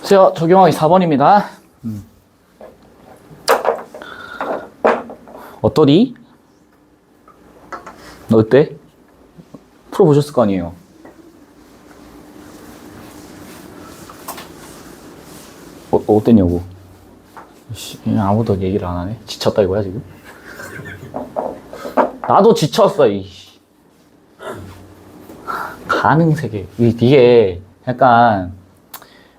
안녕하세요. 적용하기 4번입니다. 어떠니? 너 어때? 풀어보셨을 거 아니에요? 어땠냐고? 아무도 얘기를 안 하네? 지쳤다 이거야 지금? 나도 지쳤어 이 가능세계. 이게 약간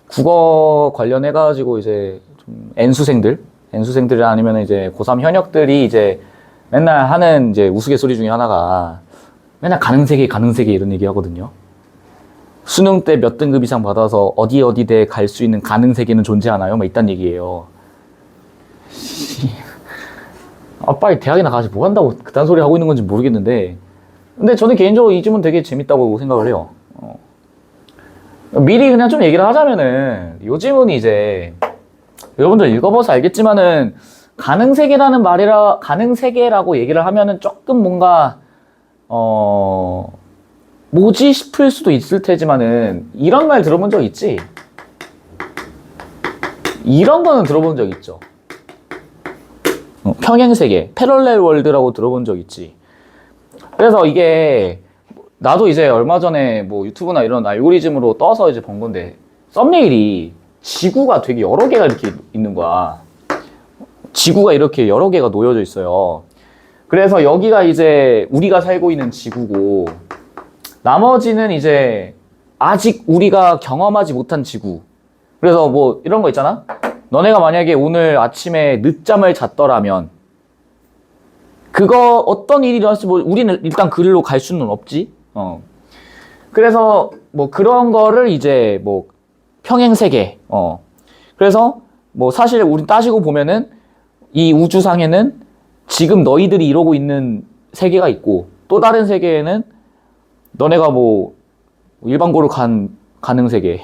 국어 관련해가지고 이제 좀 N수생들 아니면 이제 고3 현역들이 이제 맨날 하는 이제 우스갯소리 중에 하나가 맨날 가능세계 이런 얘기 하거든요. 수능 때 몇 등급 이상 받아서 어디대 갈 수 있는 가능세계는 존재하나요? 막 이딴 얘기예요. 빨리 대학이나 가지 뭐 한다고 그딴 소리 하고 있는 건지 모르겠는데, 근데 저는 개인적으로 이 질문 되게 재밌다고 생각을 해요. 미리 그냥 좀 얘기를 하자면은, 요즘은 이제 여러분들 읽어봐서 알겠지만은 가능세계라고 얘기를 하면은 조금 뭔가 뭐지 싶을 수도 있을 테지만은, 이런 말 들어본 적 있지? 이런 거는 들어본 적 있죠. 평행세계, 패럴렐 월드라고 들어본 적 있지. 그래서 이게 나도 이제 얼마 전에 뭐 유튜브나 이런 알고리즘으로 떠서 이제 본 건데, 썸네일이 지구가 되게 여러 개가 이렇게 있는 거야. 지구가 이렇게 여러 개가 놓여져 있어요. 그래서 여기가 이제 우리가 살고 있는 지구고, 나머지는 이제 아직 우리가 경험하지 못한 지구. 그래서 뭐 이런 거 있잖아? 너네가 만약에 오늘 아침에 늦잠을 잤더라면, 그거 어떤 일이 일어났을지 뭐 우리는 일단 그리로 갈 수는 없지. 그래서 뭐 그런 거를 이제 뭐 평행세계. 그래서 뭐 사실 우리 따지고 보면은 이 우주상에는 지금 너희들이 이러고 있는 세계가 있고, 또 다른 세계에는 너네가 뭐 일반고를 간 가능세계,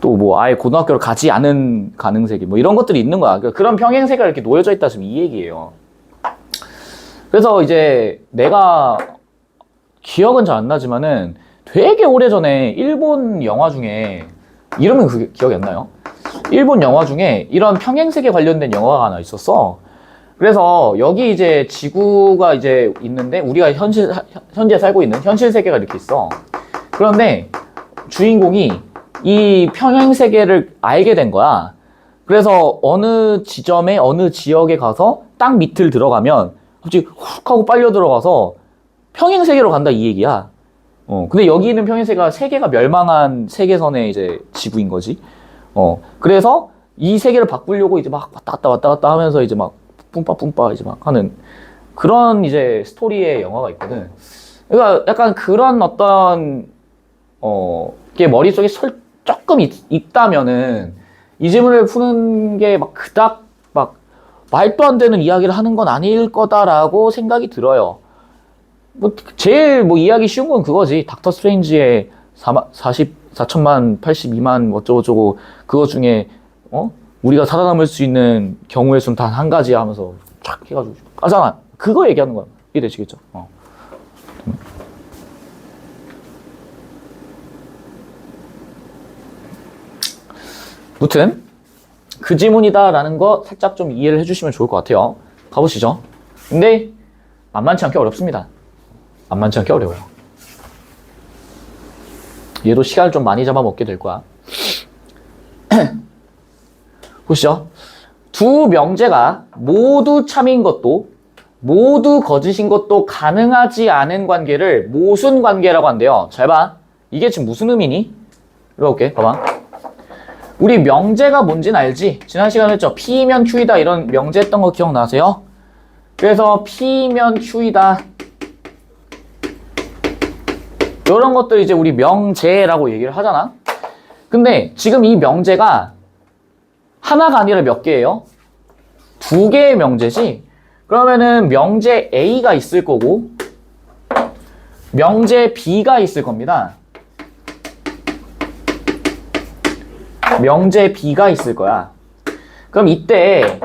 또 뭐 아예 고등학교를 가지 않은 가능세계, 뭐 이런 것들이 있는 거야. 그런 평행세계가 이렇게 놓여져 있다 지금 이 얘기예요. 그래서 이제 내가 기억은 잘 안 나지만은 되게 오래전에 일본 영화 중에, 이름은 그게 기억이 안 나요. 일본 영화 중에 이런 평행세계 관련된 영화가 하나 있었어. 그래서 여기 이제 지구가 이제 있는데, 우리가 현재 살고 있는 현실 세계가 이렇게 있어. 그런데 주인공이 이 평행세계를 알게 된 거야. 그래서 어느 지점에, 어느 지역에 가서 땅 밑을 들어가면 갑자기 훅 하고 빨려 들어가서 평행세계로 간다 이 얘기야. 근데 여기 있는 평행세계가 세계가 멸망한 세계선의 이제 지구인 거지. 그래서 이 세계를 바꾸려고 이제 막 왔다 갔다 하면서 이제 막 뿜빠 이제 막 하는 그런 이제 스토리의 영화가 있거든. 그러니까 약간 그런 어떤 게 머릿속에 조금 있다면은 이 질문을 푸는 게 막 그닥 막 말도 안 되는 이야기를 하는 건 아닐 거다라고 생각이 들어요. 뭐 제일 뭐 이해하기 쉬운 건 그거지. 닥터 스트레인지의 44천만 82만 어쩌고저쩌고 그거 중에 우리가 살아남을 수 있는 경우의 수는 단 한 가지 하면서 쫙 해가지고 까잖아. 그거 얘기하는 거야. 이해되시겠죠? 무튼 그 질문이다라는 거 살짝 좀 이해를 해주시면 좋을 것 같아요. 가보시죠. 근데 만만치 않게 어렵습니다. 만만치 않게 어려워요. 얘도 시간을 좀 많이 잡아먹게 될 거야. 보시죠. 두 명제가 모두 참인 것도 모두 거짓인 것도 가능하지 않은 관계를 모순 관계라고 한대요. 잘 봐. 이게 지금 무슨 의미니? 읽어볼게. 봐봐. 우리 명제가 뭔지는 알지? 지난 시간에 했죠. P면 Q이다 이런 명제 했던 거 기억나세요? 그래서 P면 Q이다 이런 것들 이제 우리 명제라고 얘기를 하잖아. 근데 지금 이 명제가 하나가 아니라 몇 개예요? 두 개의 명제지? 그러면은 명제 A가 있을 거고 명제 B가 있을 겁니다. 명제 B가 있을 거야. 그럼 이때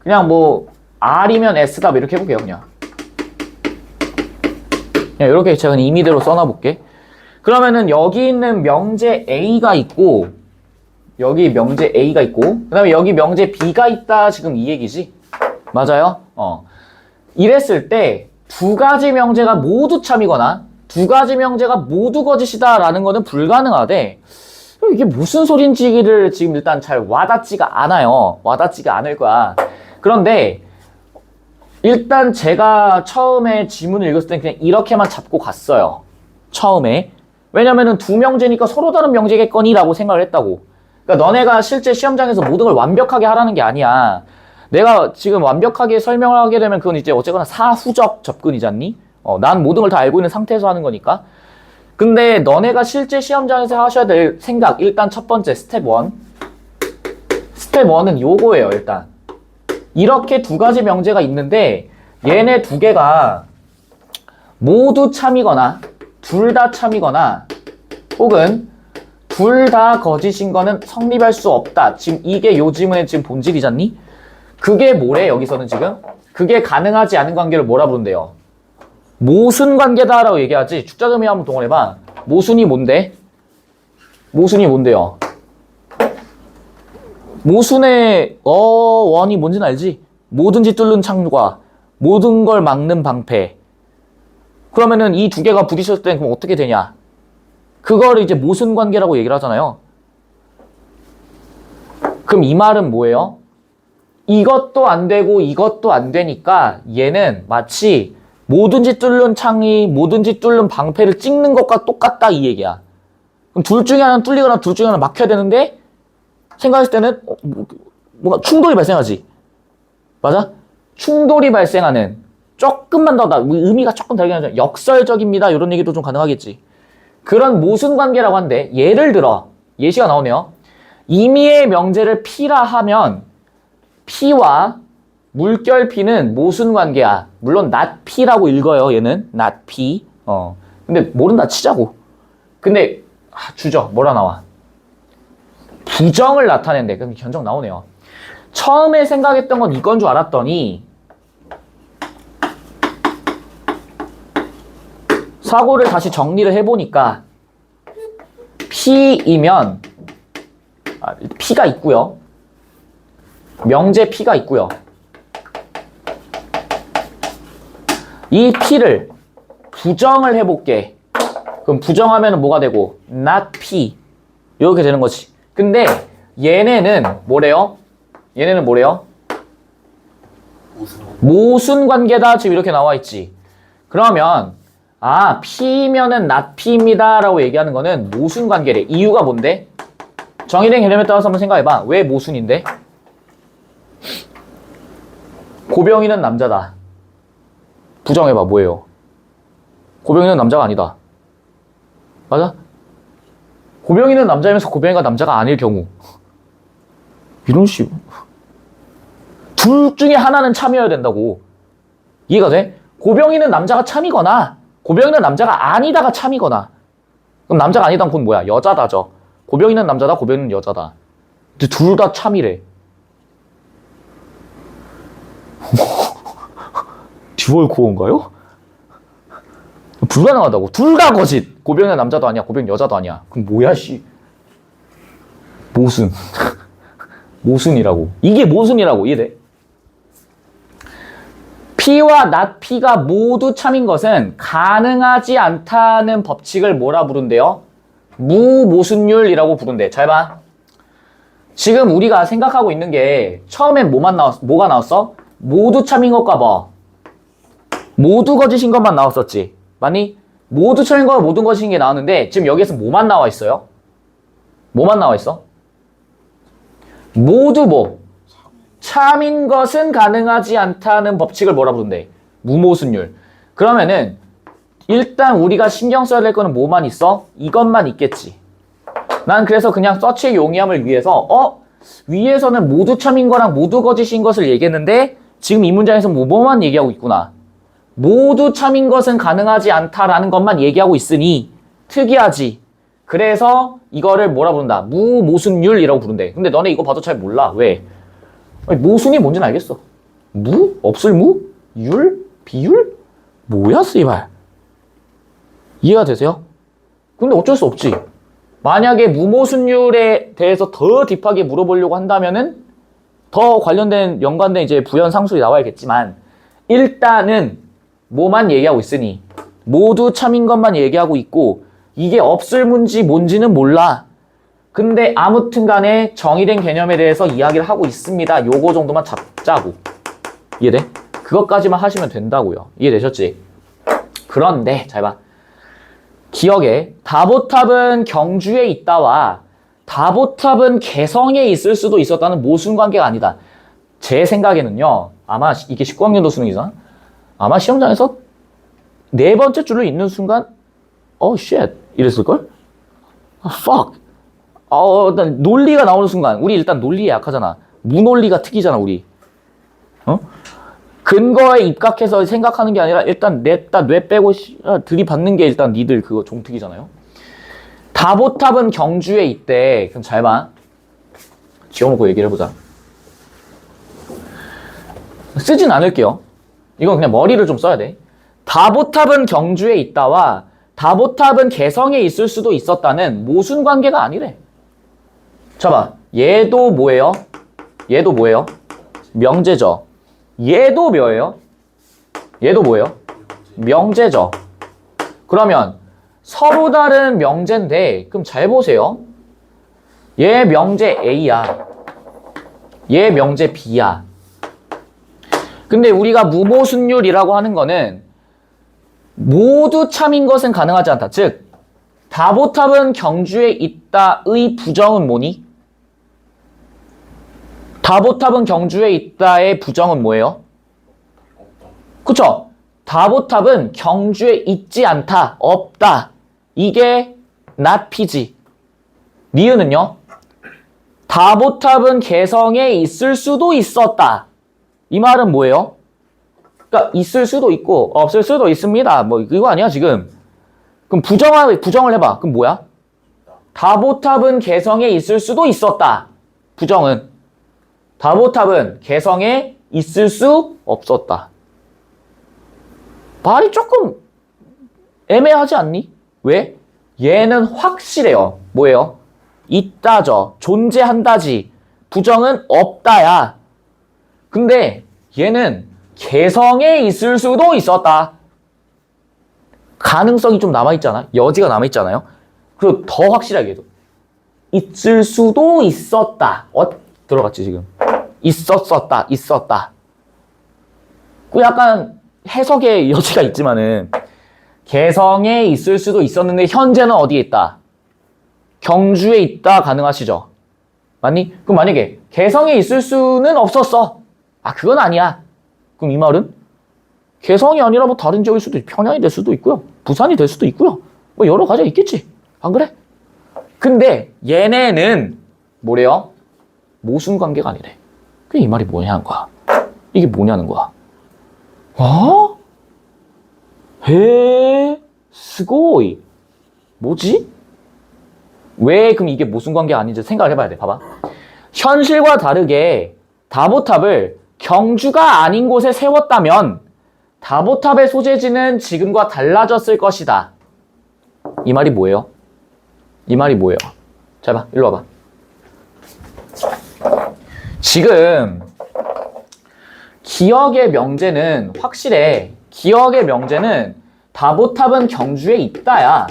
그냥 뭐 R이면 S다 이렇게 해볼게요. 그냥 이렇게 제가 임의대로 써놔볼게. 그러면은 여기 있는 명제 A가 있고 여기 명제 A가 있고 그 다음에 여기 명제 B가 있다 지금 이 얘기지? 맞아요? 이랬을 때 두 가지 명제가 모두 참이거나 두 가지 명제가 모두 거짓이다 라는 거는 불가능하대. 이게 무슨 소린지를 지금 일단 잘 와닿지가 않아요. 와닿지가 않을 거야. 그런데 일단 제가 처음에 지문을 읽었을 때 그냥 이렇게만 잡고 갔어요. 처음에. 왜냐면은 두 명제니까 서로 다른 명제겠거니 라고 생각을 했다고. 그러니까 너네가 실제 시험장에서 모든 걸 완벽하게 하라는 게 아니야. 내가 지금 완벽하게 설명을 하게 되면 그건 이제 어쨌거나 사후적 접근이지 않니? 난 모든 걸 다 알고 있는 상태에서 하는 거니까. 근데 너네가 실제 시험장에서 하셔야 될 생각, 일단 첫 번째 스텝 1. 스텝 1은 요거예요, 일단. 이렇게 두 가지 명제가 있는데 얘네 두 개가 모두 참이거나 둘 다 참이거나 혹은 둘 다 거짓인 거는 성립할 수 없다. 지금 이게 요 지문의 지금 본질이잖니? 그게 뭐래 여기서는 지금? 그게 가능하지 않은 관계를 뭐라 부른대요? 모순 관계다라고 얘기하지. 축자점이 한번 동원해봐. 모순이 뭔데? 모순이 뭔데요? 모순의 원이 뭔지는 알지? 뭐든지 뚫는 창과 모든 걸 막는 방패. 그러면은 이 두 개가 부딪혔을 때 그럼 어떻게 되냐? 그거를 이제 모순 관계라고 얘기를 하잖아요. 그럼 이 말은 뭐예요? 이것도 안 되고 이것도 안 되니까 얘는 마치 뭐든지 뚫는 창이 뭐든지 뚫는 방패를 찍는 것과 똑같다 이 얘기야. 그럼 둘 중에 하나는 뚫리거나 둘 중에 하나는 막혀야 되는데 생각했을 때는 뭔가 충돌이 발생하지. 맞아? 충돌이 발생하는 조금만 더 의미가 조금 다르긴 하죠. 역설적입니다. 이런 얘기도 좀 가능하겠지. 그런 모순 관계라고 하는데 예를 들어 예시가 나오네요. 임의의 명제를 P라 하면 P와 물결 P는 모순 관계야. 물론 not P라고 읽어요. 얘는 not P. 근데 모른다 치자고. 근데 주저 뭐라 나와? 부정을 나타낸대. 그럼 견적 나오네요. 처음에 생각했던 건 이건 줄 알았더니 사고를 다시 정리를 해보니까 P이면 P가 있고요. 명제 P가 있고요. 이 P를 부정을 해볼게. 그럼 부정하면 뭐가 되고? not P. 이렇게 되는 거지. 근데 얘네는 뭐래요? 얘네는 뭐래요? 모순 관계다. 지금 이렇게 나와 있지. 그러면 P면은 not P입니다 라고 얘기하는 거는 모순 관계래. 이유가 뭔데? 정의된 개념에 따라서 한번 생각해봐. 왜 모순인데? 고병이는 남자다. 부정해봐. 뭐예요? 고병이는 남자가 아니다. 맞아? 고병이는 남자이면서 고병이가 남자가 아닐 경우 이런 식. 둘 중에 하나는 참이어야 된다고. 이해가 돼? 고병이는 남자가 참이거나 고병이는 남자가 아니다가 참이거나. 그럼 남자가 아니다는 건 뭐야? 여자다죠. 고병이는 남자다, 고병이는 여자다. 근데 둘 다 참이래. 듀얼코어인가요? 불가능하다고. 둘 다 거짓. 고병이는 남자도 아니야, 고병 여자도 아니야. 그럼 뭐야 씨. 모순. 모순이라고. 이게 모순이라고. 이해돼? P와 not P가 모두 참인 것은 가능하지 않다는 법칙을 뭐라 부른대요? 무모순율이라고 부른대. 잘 봐. 지금 우리가 생각하고 있는 게 처음엔 뭐가 나왔어? 모두 참인 것과 뭐? 모두 거짓인 것만 나왔었지. 맞니? 모두 참인 것과 모두 거짓인 게 나왔는데 지금 여기에서 뭐만 나와 있어요? 뭐만 나와 있어? 모두 뭐? 참인 것은 가능하지 않다는 법칙을 뭐라 부른대? 무모순율. 그러면은 일단 우리가 신경 써야 될 거는 뭐만 있어? 이것만 있겠지. 난 그래서 그냥 서치의 용이함을 위해서 위에서는 모두 참인 거랑 모두 거짓인 것을 얘기했는데 지금 이 문장에서 뭐만 얘기하고 있구나. 모두 참인 것은 가능하지 않다라는 것만 얘기하고 있으니 특이하지. 그래서 이거를 뭐라 부른다? 무모순율이라고 부른대. 근데 너네 이거 봐도 잘 몰라. 왜? 모순이 뭔지는 알겠어. 무? 없을 무? 율? 비율? 뭐야 쓰이발. 이해가 되세요? 근데 어쩔 수 없지. 만약에 무모순율에 대해서 더 딥하게 물어보려고 한다면은 더 관련된 연관된 이제 부연 상술이 나와야겠지만 일단은 뭐만 얘기하고 있으니 모두 참인 것만 얘기하고 있고 이게 없을 문지 뭔지는 몰라. 근데 아무튼 간에 정의된 개념에 대해서 이야기를 하고 있습니다. 요거 정도만 잡자고. 이해돼? 그것까지만 하시면 된다고요. 이해되셨지? 그런데 잘 봐. 기억에 다보탑은 경주에 있다와 다보탑은 개성에 있을 수도 있었다는 모순관계가 아니다. 제 생각에는요. 아마 이게 19학년도 수능이잖아. 아마 시험장에서 네 번째 줄로 있는 순간 shit 이랬을걸? fuck 일단 논리가 나오는 순간 우리 일단 논리에 약하잖아. 무논리가 특이잖아 우리. 근거에 입각해서 생각하는 게 아니라 일단 뇌 빼고 들이받는 게 일단 니들 그거 종특이잖아요. 다보탑은 경주에 있대. 그럼 잘 봐. 지워놓고 얘기를 해보자. 쓰진 않을게요. 이건 그냥 머리를 좀 써야 돼. 다보탑은 경주에 있다와 다보탑은 개성에 있을 수도 있었다는 모순관계가 아니래. 자 봐. 얘도 뭐예요? 얘도 뭐예요? 명제죠. 얘도 뭐예요? 얘도 뭐예요? 명제죠. 그러면 서로 다른 명제인데 그럼 잘 보세요. 얘 명제 A야. 얘 명제 B야. 근데 우리가 무모순율이라고 하는 거는 모두 참인 것은 가능하지 않다. 즉 다보탑은 경주에 있다의 부정은 뭐니? 다보탑은 경주에 있다의 부정은 뭐예요? 그쵸? 다보탑은 경주에 있지 않다, 없다. 이게 not P지. 니은은요? 다보탑은 개성에 있을 수도 있었다. 이 말은 뭐예요? 그러니까 있을 수도 있고 없을 수도 있습니다. 뭐 이거 아니야 지금. 그럼 부정을 해봐. 그럼 뭐야? 다보탑은 개성에 있을 수도 있었다. 부정은 다보탑은 개성에 있을 수 없었다. 말이 조금 애매하지 않니? 왜? 얘는 확실해요. 뭐예요? 있다죠. 존재한다지. 부정은 없다야. 근데 얘는 개성에 있을 수도 있었다. 가능성이 좀 남아있잖아. 여지가 남아있잖아요. 그리고 더 확실하게 해도 있을 수도 있었다. 들어갔지 지금. 있었다. 그 약간 해석의 여지가 있지만은 개성에 있을 수도 있었는데 현재는 어디에 있다? 경주에 있다 가능하시죠? 맞니? 그럼 만약에 개성에 있을 수는 없었어. 그건 아니야. 그럼 이 말은 개성이 아니라 뭐 다른 지역일 수도 있고 평양이 될 수도 있고요. 부산이 될 수도 있고요. 뭐 여러 가지가 있겠지. 안 그래? 근데 얘네는 뭐래요? 모순관계가 아니래. 그게 이 말이 뭐냐는 거야. 이게 뭐냐는 거야. 스고이. 뭐지? 왜 그럼 이게 모순관계가 아닌지 생각을 해봐야 돼. 봐봐. 현실과 다르게 다보탑을 경주가 아닌 곳에 세웠다면 다보탑의 소재지는 지금과 달라졌을 것이다. 이 말이 뭐예요? 이 말이 뭐예요? 잘 봐. 일로 와봐. 지금 기억의 명제는 확실해. 기억의 명제는 다보탑은 경주에 있다야.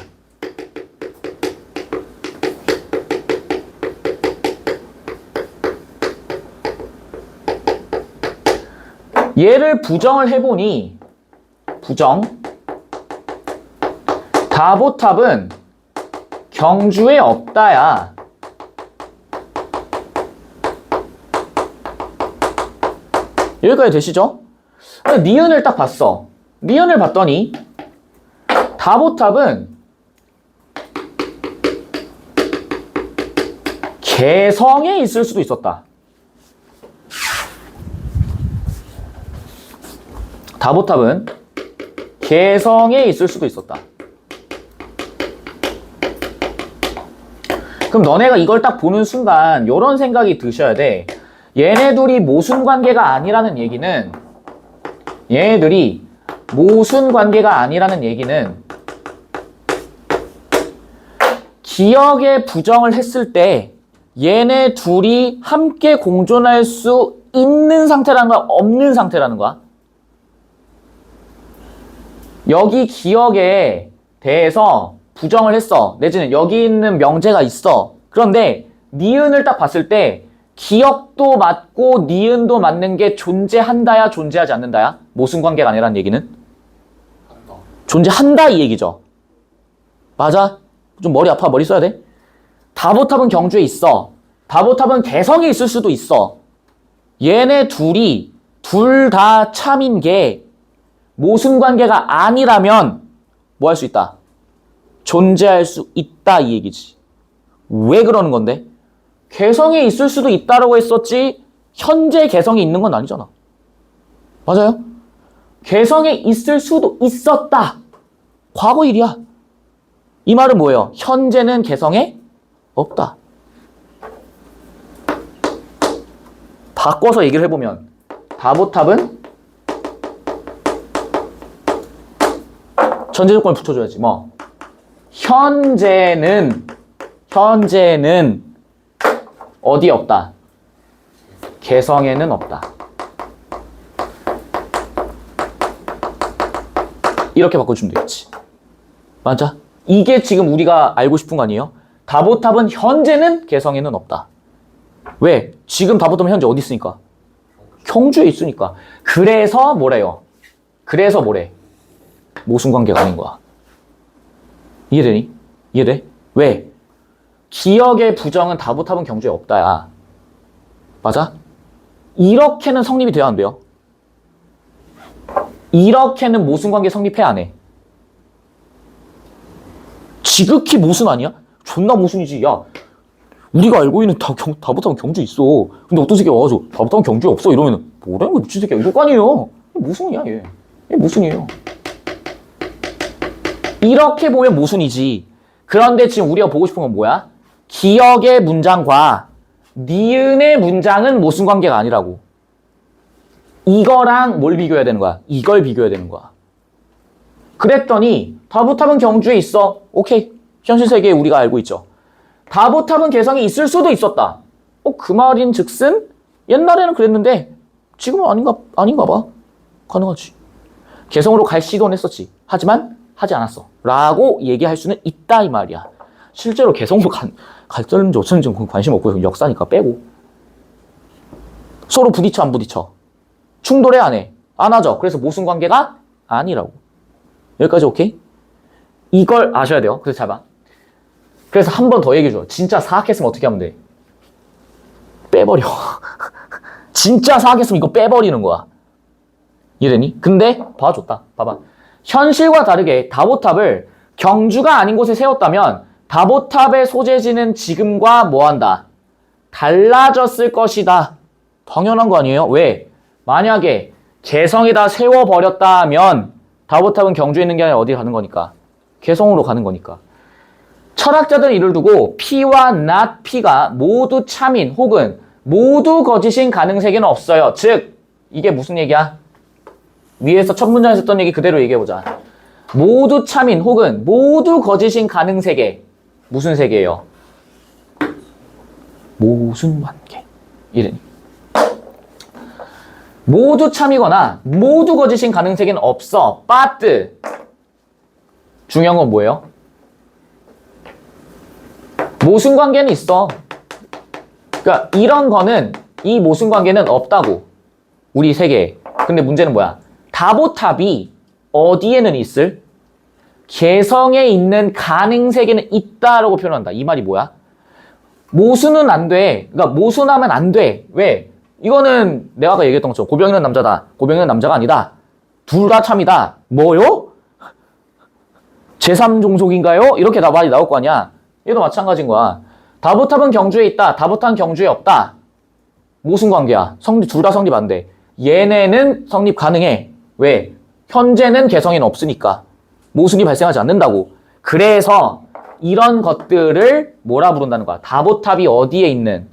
얘를 부정을 해보니 부정 다보탑은 경주에 없다야. 여기까지 되시죠? 니은을 딱 봤어. 니은을 봤더니 다보탑은 개성에 있을 수도 있었다. 다보탑은 개성에 있을 수도 있었다. 그럼 너네가 이걸 딱 보는 순간 이런 생각이 드셔야 돼. 얘네 둘이 모순관계가 아니라는 얘기는 얘네들이 기역에 부정을 했을 때 얘네 둘이 함께 공존할 수 있는 상태라는 거야? 없는 상태라는 거야? 여기 기역에 대해서 부정을 했어. 내지는 여기 있는 명제가 있어. 그런데 니은을 딱 봤을 때 기역도 맞고 니은도 맞는 게 존재한다야 존재하지 않는다야? 모순관계가 아니라는 얘기는? 존재한다 이 얘기죠. 맞아? 좀 머리 아파. 머리 써야 돼? 다보탑은 경주에 있어. 다보탑은 개성에 있을 수도 있어. 얘네 둘이 둘 다 참인 게 모순관계가 아니라면 뭐 할 수 있다? 존재할 수 있다 이 얘기지. 왜 그러는 건데? 개성에 있을 수도 있다라고 했었지 현재 개성이 있는 건 아니잖아. 맞아요? 개성에 있을 수도 있었다. 과거일이야. 이 말은 뭐예요? 현재는 개성에 없다. 바꿔서 얘기를 해보면 다보탑은 전제 조건을 붙여줘야지. 뭐 현재는 어디에 없다? 개성에는 없다. 이렇게 바꿔주면 되겠지. 맞아? 이게 지금 우리가 알고 싶은 거 아니에요? 다보탑은 현재는 개성에는 없다. 왜? 지금 다보탑은 현재 어디 있으니까? 경주에 있으니까. 그래서 뭐래요? 그래서 뭐래? 모순관계가 아닌 거야. 이해되니? 이해돼? 왜? 기역의 부정은 다보탑은 경주에 없다야. 맞아? 이렇게는 성립이 돼야 안 돼요? 이렇게는 모순관계 성립해 안 해? 지극히 모순 아니야? 존나 모순이지. 야, 우리가 알고 있는 다보탑은 경주에 있어. 근데 어떤 새끼가 와가지고 다보탑은 경주에 없어 이러면은 뭐라는 거야 미친 새끼야. 이럴 거 아니에요. 모순이야 얘. 얘 모순이에요. 이렇게 보면 모순이지. 그런데 지금 우리가 보고 싶은 건 뭐야? 기역의 문장과 니은의 문장은 모순관계가 아니라고. 이거랑 뭘 비교해야 되는 거야? 이걸 비교해야 되는 거야. 그랬더니 다보탑은 경주에 있어. 오케이. 현실 세계에 우리가 알고 있죠. 다보탑은 개성이 있을 수도 있었다. 그 말인 즉슨 옛날에는 그랬는데 지금은 아닌가 봐. 가능하지. 개성으로 갈 시도는 했었지. 하지만 하지 않았어. 라고 얘기할 수는 있다 이 말이야. 실제로 개성으로 갈렸는지 어쩌는지 관심 없고 역사니까 빼고. 서로 부딪혀 안 부딪혀? 충돌해 안 해? 안 하죠. 그래서 모순관계가 아니라고. 여기까지 오케이? 이걸 아셔야 돼요. 그래서 잘 봐. 그래서 한 번 더 얘기해줘. 진짜 사악했으면 어떻게 하면 돼? 빼버려. 진짜 사악했으면 이거 빼버리는 거야. 이해되니? 근데 봐줬다. 봐봐. 현실과 다르게 다보탑을 경주가 아닌 곳에 세웠다면 다보탑의 소재지는 지금과 뭐한다? 달라졌을 것이다. 당연한 거 아니에요? 왜? 만약에 개성에다 세워버렸다면 다보탑은 경주에 있는 게 아니라 어디 가는 거니까? 개성으로 가는 거니까. 철학자들은 이를 두고 P와 not P가 모두 참인 혹은 모두 거짓인 가능세계는 없어요. 즉 이게 무슨 얘기야? 위에서 첫 문장에서 했던 얘기 그대로 얘기해보자. 모두 참인 혹은 모두 거짓인 가능세계. 무슨 세계예요? 모순관계. 이러니. 모두 참이거나 모두 거짓인 가능세계는 없어. but 중요한 건 뭐예요? 모순관계는 있어. 그러니까 이런 거는 이 모순관계는 없다고. 우리 세계에. 근데 문제는 뭐야? 다보탑이 어디에는 있을? 개성에 있는 가능세계는 있다라고 표현한다. 이 말이 뭐야? 모순은 안 돼. 그러니까 모순하면 안 돼. 왜? 이거는 내가 아까 얘기했던 것처럼 고병이는 남자다. 고병이는 남자가 아니다. 둘 다 참이다. 뭐요? 제3종족인가요? 이렇게 말이 나올 거 아니야. 얘도 마찬가지인 거야. 다보탑은 경주에 있다. 다보탑은 경주에 없다. 모순관계야. 둘 다 성립 안 돼. 얘네는 성립 가능해. 왜? 현재는 개성에는 없으니까. 모순이 발생하지 않는다고. 그래서 이런 것들을 뭐라 부른다는 거야? 다보탑이 어디에 있는?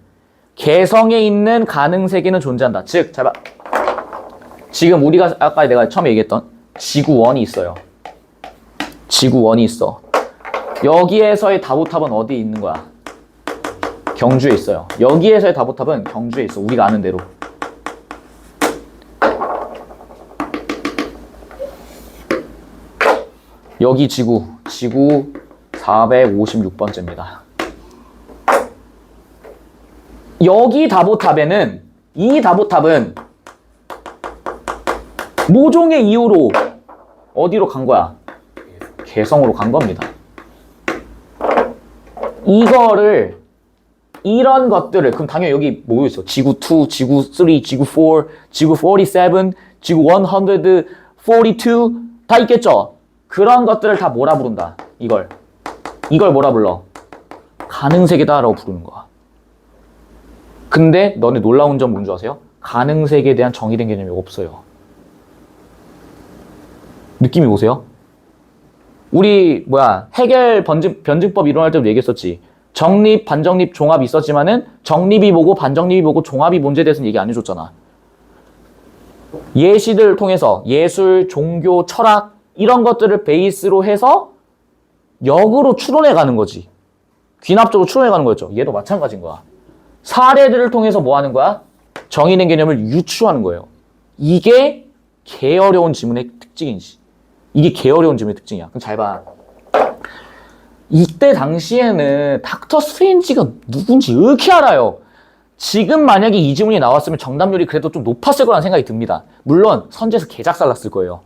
개성에 있는 가능세계는 존재한다. 즉, 잘 봐. 지금 우리가 아까 내가 처음에 얘기했던 지구1이 있어요. 지구1이 있어. 여기에서의 다보탑은 어디 있는 거야? 경주에 있어요. 여기에서의 다보탑은 경주에 있어. 우리가 아는 대로. 여기 지구 456번째입니다. 여기 다보탑에는, 이 다보탑은 모종의 이유로 어디로 간 거야? 개성으로 간 겁니다. 이거를, 이런 것들을, 그럼 당연히 여기 뭐 있어? 지구 2, 지구 3, 지구 4, 지구 47, 지구 142, 다 있겠죠? 그런 것들을 다 뭐라 부른다? 이걸 뭐라 불러? 가능세계다라고 부르는 거야. 근데 너네 놀라운 점 뭔지 아세요? 가능세계에 대한 정의된 개념이 없어요. 느낌이 오세요? 우리 해겔 변증법 이론할 때도 얘기했었지. 정립, 반정립, 종합이 있었지만은 정립이 뭐고 반정립이 뭐고 종합이 뭔지에 대해서는 얘기 안 해줬잖아. 예시들 통해서 예술, 종교, 철학 이런 것들을 베이스로 해서 역으로 추론해 가는 거지. 귀납적으로 추론해 가는 거였죠. 얘도 마찬가지인 거야. 사례들을 통해서 뭐 하는 거야? 정의된 개념을 유추하는 거예요. 이게 개어려운 지문의 특징이지. 이게 개어려운 지문의 특징이야. 그럼 잘 봐. 이때 당시에는 닥터 스트레인지가 누군지 이렇게 알아요. 지금 만약에 이 지문이 나왔으면 정답률이 그래도 좀 높았을 거라는 생각이 듭니다. 물론 선지에서 개작살 났을 거예요.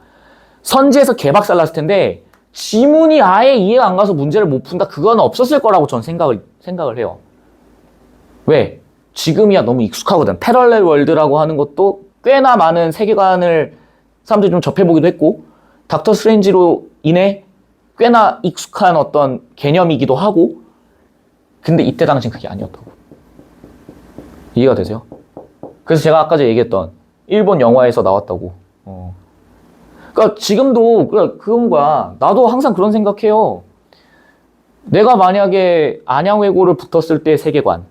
선지에서 개박살 났을 텐데 지문이 아예 이해가 안 가서 문제를 못 푼다? 그건 없었을 거라고 전 생각을 해요. 왜? 지금이야 너무 익숙하거든. 패럴렐 월드라고 하는 것도 꽤나 많은 세계관을 사람들이 좀 접해보기도 했고, 닥터 스트레인지로 인해 꽤나 익숙한 어떤 개념이기도 하고, 근데 이때 당시엔 그게 아니었다고. 이해가 되세요? 그래서 제가 아까 전에 얘기했던 일본 영화에서 나왔다고. 그러니까 지금도 그런 거야. 나도 항상 그런 생각해요. 내가 만약에 안양외고를 붙었을 때 세계관,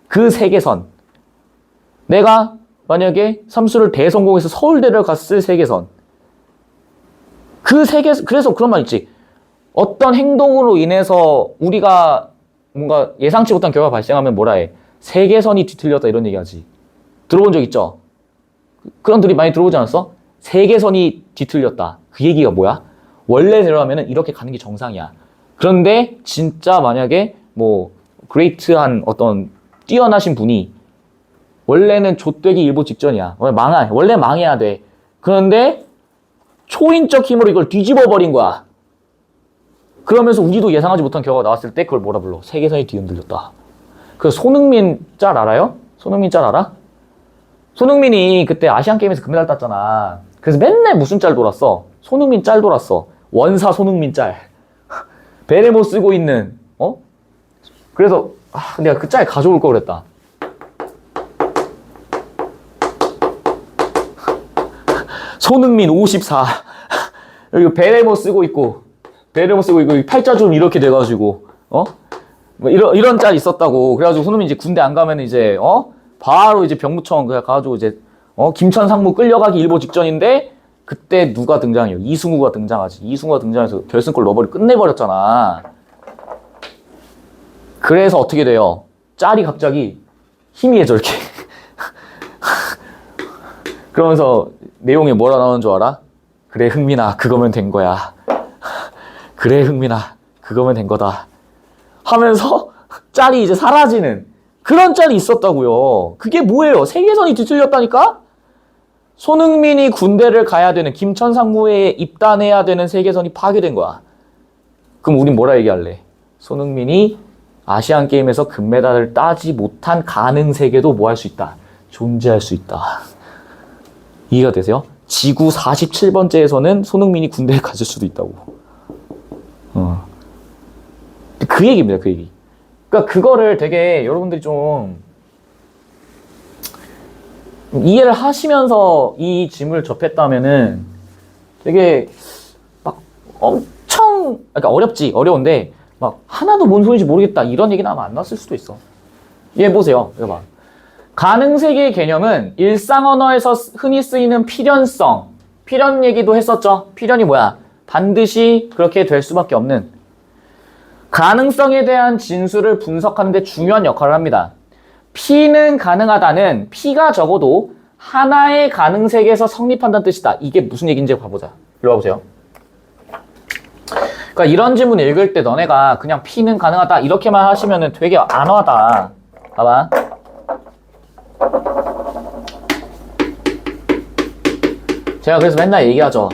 그 세계선, 내가 만약에 삼수를 대성공해서 서울대를 갔을 세계선, 그래서 그런 말 있지. 어떤 행동으로 인해서 우리가 뭔가 예상치 못한 결과가 발생하면 뭐라 해? 세계선이 뒤틀렸다 이런 얘기 하지. 들어본 적 있죠? 그런 들이 많이 들어보지 않았어? 세계선이 뒤틀렸다. 그 얘기가 뭐야? 원래대로 하면은 이렇게 가는 게 정상이야. 그런데 진짜 만약에 뭐 그레이트한 어떤 뛰어나신 분이 원래는 좆되기 일보 직전이야. 원래 망해야 돼. 그런데 초인적 힘으로 이걸 뒤집어 버린 거야. 그러면서 우리도 예상하지 못한 결과가 나왔을 때 그걸 뭐라 불러? 세계선이 뒤흔들렸다. 그 손흥민 짤 알아요? 손흥민 짤 알아? 손흥민이 그때 아시안게임에서 금메달 땄잖아. 그래서 맨날 무슨 짤 돌았어? 손흥민 짤 돌았어. 원사 손흥민 짤. 베레모 쓰고 있는, 그래서, 내가 그 짤 가져올 걸 그랬다. 손흥민 54. 여기 베레모 쓰고 있고, 팔자주름 이렇게 돼가지고, 뭐 이런 짤 있었다고. 그래가지고 손흥민 이제 군대 안 가면 이제, 바로 이제 병무청 가가지고 이제, 김천 상무 끌려가기 일보 직전인데, 그때 누가 등장해요? 이승우가 등장하지. 이승우가 등장해서 결승골 끝내버렸잖아. 그래서 어떻게 돼요? 짤이 갑자기 희미해져, 이렇게. 그러면서 내용이 뭐라 나오는 줄 알아? 그래, 흥민아, 그거면 된 거야. 그래, 흥민아, 그거면 된 거다. 하면서 짤이 이제 사라지는 그런 짤이 있었다고요. 그게 뭐예요? 세계선이 뒤틀렸다니까? 손흥민이 군대를 가야 되는, 김천 상무에 입단해야 되는 세계선이 파괴된 거야. 그럼 우린 뭐라 얘기할래? 손흥민이 아시안게임에서 금메달을 따지 못한 가능세계도 뭐 할 수 있다? 존재할 수 있다. 이해가 되세요? 지구 47번째에서는 손흥민이 군대에 갔을 수도 있다고. 그 얘기입니다, 그 얘기. 그러니까 그거를 되게 여러분들이 좀 이해를 하시면서 이 짐을 접했다면은 되게 막 엄청, 그러니까 어려운데 막 하나도 뭔 소리인지 모르겠다 이런 얘기는 아마 안 나왔을 수도 있어. 얘 보세요. 이거 봐. 가능세계의 개념은 일상 언어에서 흔히 쓰이는 필연성. 필연 얘기도 했었죠. 필연이 뭐야? 반드시 그렇게 될 수밖에 없는. 가능성에 대한 진술을 분석하는 데 중요한 역할을 합니다. P는 가능하다는 P가 적어도 하나의 가능세계에서 성립한다는 뜻이다. 이게 무슨 얘기인지 봐보자. 이리 와보세요. 그러니까 이런 질문 읽을 때 너네가 그냥 P는 가능하다 이렇게만 하시면 되게 안 와다. 봐봐. 제가 그래서 맨날 얘기하죠.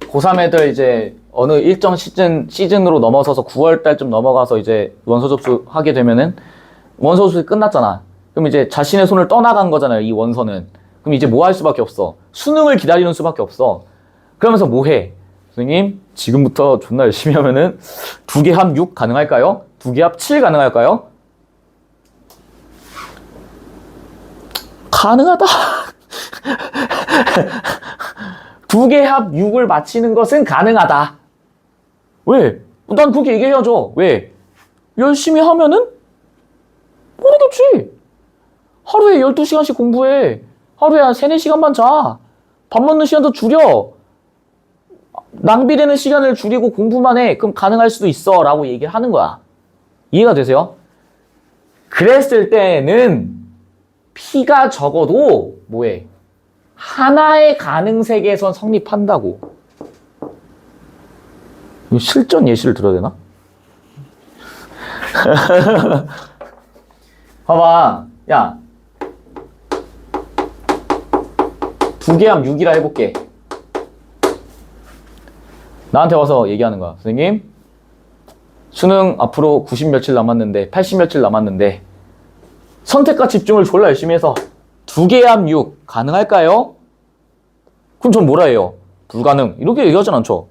고3 애들 이제 어느 일정 시즌으로 넘어서서 9월달쯤 넘어가서 이제 원서 접수하게 되면은 원서 접수 끝났잖아. 그럼 이제 자신의 손을 떠나간 거잖아요. 이 원서는. 그럼 이제 뭐 할 수밖에 없어? 수능을 기다리는 수밖에 없어. 그러면서 뭐 해? 선생님, 지금부터 존나 열심히 하면은 2개 합 6 가능할까요? 2개 합 7 가능할까요? 가능하다. 2개 합 6을 맞히는 것은 가능하다. 왜? 난 그렇게 얘기해야죠. 왜? 열심히 하면은 모르겠지. 하루에 12시간씩 공부해. 하루에 한 3, 4시간만 자. 밥 먹는 시간도 줄여. 낭비되는 시간을 줄이고 공부만 해. 그럼 가능할 수도 있어. 라고 얘기를 하는 거야. 이해가 되세요? 그랬을 때는 P가 적어도 뭐해? 하나의 가능세계에선 성립한다고. 실전 예시를 들어야 되나? 봐봐. 야, 2개 합 6이라 해볼게. 나한테 와서 얘기하는 거야. 선생님, 수능 앞으로 90 며칠 남았는데 80 며칠 남았는데 선택과 집중을 졸라 열심히 해서 2개 합 6 가능할까요? 그럼 전 뭐라 해요? 불가능. 이렇게 얘기하진 않죠.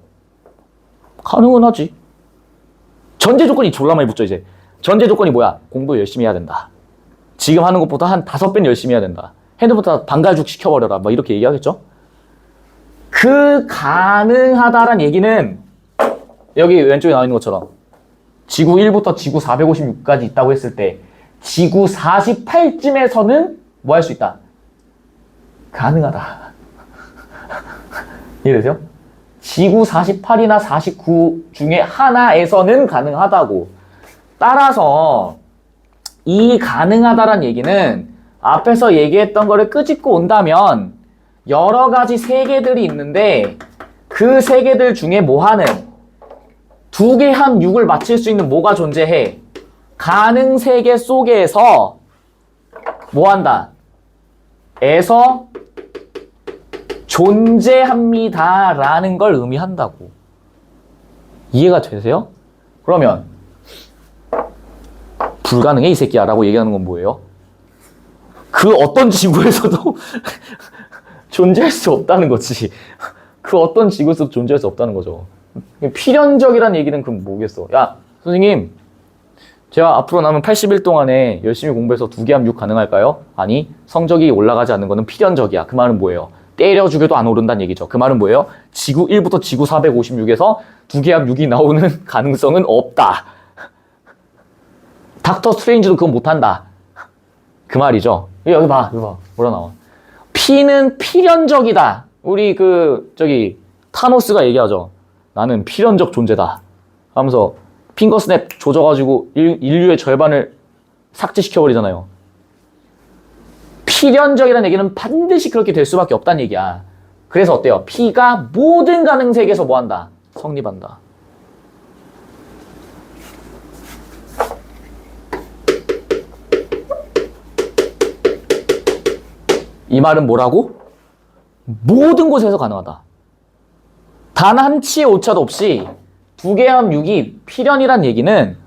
가능은 하지. 전제 조건이 졸라 많이 붙죠, 이제. 전제 조건이 뭐야? 공부 열심히 해야 된다. 지금 하는 것보다 한 5배는 열심히 해야 된다. 핸드폰 다 반가죽 시켜버려라. 막 이렇게 얘기하겠죠? 그 가능하다란 얘기는 여기 왼쪽에 나와 있는 것처럼 지구 1부터 지구 456까지 있다고 했을 때 지구 48쯤에서는 뭐 할 수 있다? 가능하다. 이해되세요? 지구 48이나 49 중에 하나에서는 가능하다고. 따라서 이 가능하다란 얘기는 앞에서 얘기했던 거를 끄집고 온다면 여러 가지 세계들이 있는데 그 세계들 중에 뭐 하는 2개 합 6을 맞힐 수 있는 뭐가 존재해? 가능 세계 속에서 뭐 한다? 에서 존재합니다 라는 걸 의미한다고. 이해가 되세요? 그러면 불가능해 이 새끼야 라고 얘기하는 건 뭐예요? 그 어떤 지구에서도 존재할 수 없다는 거지. 그 어떤 지구에서도 존재할 수 없다는 거죠. 필연적이란 얘기는 그럼 뭐겠어? 야, 선생님, 제가 앞으로 남은 80일 동안에 열심히 공부해서 2개 합 6 가능할까요? 아니, 성적이 올라가지 않는 거는 필연적이야. 그 말은 뭐예요? 때려 죽여도 안 오른다는 얘기죠. 그 말은 뭐예요? 지구 1부터 지구 456에서 2개 합 6이 나오는 가능성은 없다. 닥터 스트레인지도 그건 못한다. 그 말이죠. 여기 봐, 뭐라 나와. P는 필연적이다. 우리 타노스가 얘기하죠. 나는 필연적 존재다. 하면서 핑거스냅 조져가지고 인류의 절반을 삭제시켜버리잖아요. 필연적이라는 얘기는 반드시 그렇게 될 수밖에 없다는 얘기야. 그래서 어때요? P가 모든 가능 세계에서 뭐 한다? 성립한다. 이 말은 뭐라고? 모든 곳에서 가능하다. 단 한 치의 오차도 없이 2개 합 6이 필연이란 얘기는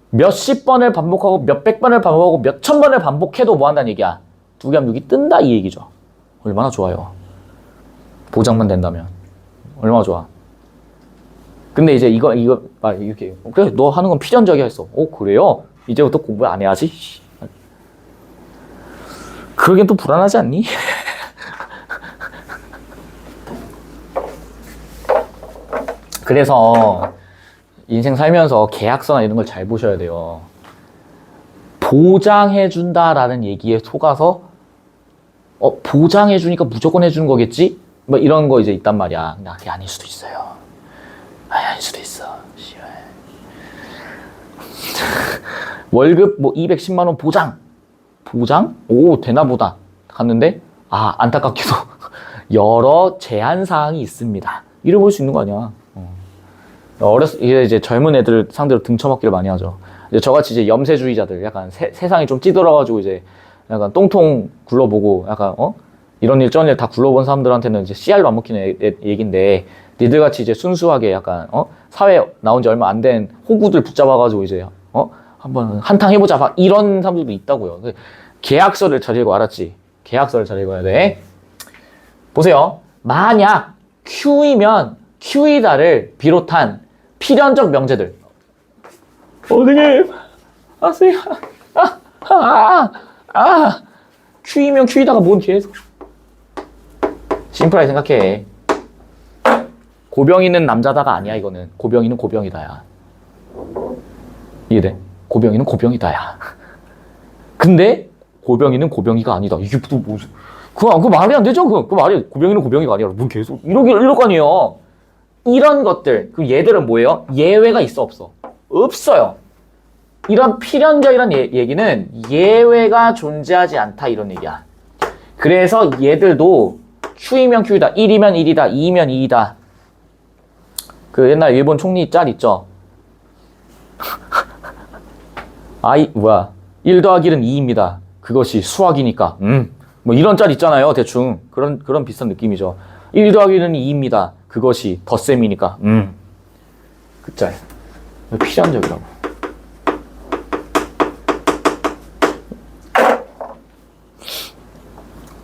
몇십 번을 반복하고 몇백 번을 반복하고 몇천 번을 반복해도 뭐 한다는 얘기야? 2개 합 6이 뜬다 이 얘기죠. 얼마나 좋아요. 보장만 된다면. 얼마나 좋아. 근데 이제 이렇게 그래 너 하는 건 필연적이야 했어. 그래요? 이제부터 공부 안 해야지. 그러기엔 또 불안하지 않니? 그래서 인생 살면서 계약서나 이런 걸 잘 보셔야 돼요. 보장해준다라는 얘기에 속아서 보장해주니까 무조건 해주는 거겠지? 뭐 이런 거 이제 있단 말이야. 근데 그게 아닐 수도 있어요. 아닐 수도 있어. 월급 뭐 210만 원 보장. 보장? 오, 되나 보다. 갔는데, 아, 안타깝게도 여러 제한 사항이 있습니다. 이래 볼 수 있는 거 아니야. 이제 젊은 애들 상대로 등쳐먹기를 많이 하죠. 이제 저같이 이제 염세주의자들, 약간 세상이 좀 찌들어가지고 이제 약간 똥통 굴러보고 약간, 이런 일 저런 일 다 굴러본 사람들한테는 이제 씨알도 안 먹히는 얘기인데, 니들 같이 이제 순수하게 약간, 사회 나온 지 얼마 안 된 호구들 붙잡아가지고 이제, 한번 한탕 해보자. 막 이런 사람들도 있다고요. 계약서를 잘 읽어, 알았지? 계약서를 잘 읽어야 돼. 보세요. 만약 Q이면 Q이다를 비롯한 필연적 명제들. 선생님, 아세요? Q이면 Q이다가 뭔 계속. 심플하게 생각해. 고병이는 남자다가 아니야, 이거는. 고병이는 고병이다야. 이해돼? 고병이는 고병이다야. 근데 고병이는 고병이가 아니다. 이게 또 무슨? 그거 말이 안 되죠? 그 말이 고병이는 고병이가 아니라 뭔 계속 이럴 거 아니에요. 이런 것들. 그럼 얘들은 뭐예요? 예외가 있어 없어? 없어요. 이런 필연적이란 얘기는 예외가 존재하지 않다 이런 얘기야. 그래서 얘들도 Q이면 Q이다, 1이면 1이다, 2이면 2이다. 그 옛날 일본 총리 짤 있죠? 1 더하기 1은 2입니다. 그것이 수학이니까. 뭐 이런 짤 있잖아요. 대충. 그런 비슷한 느낌이죠. 1 더하기 1은 2입니다. 그것이 덧셈이니까. 그 짤. 필연적이라고.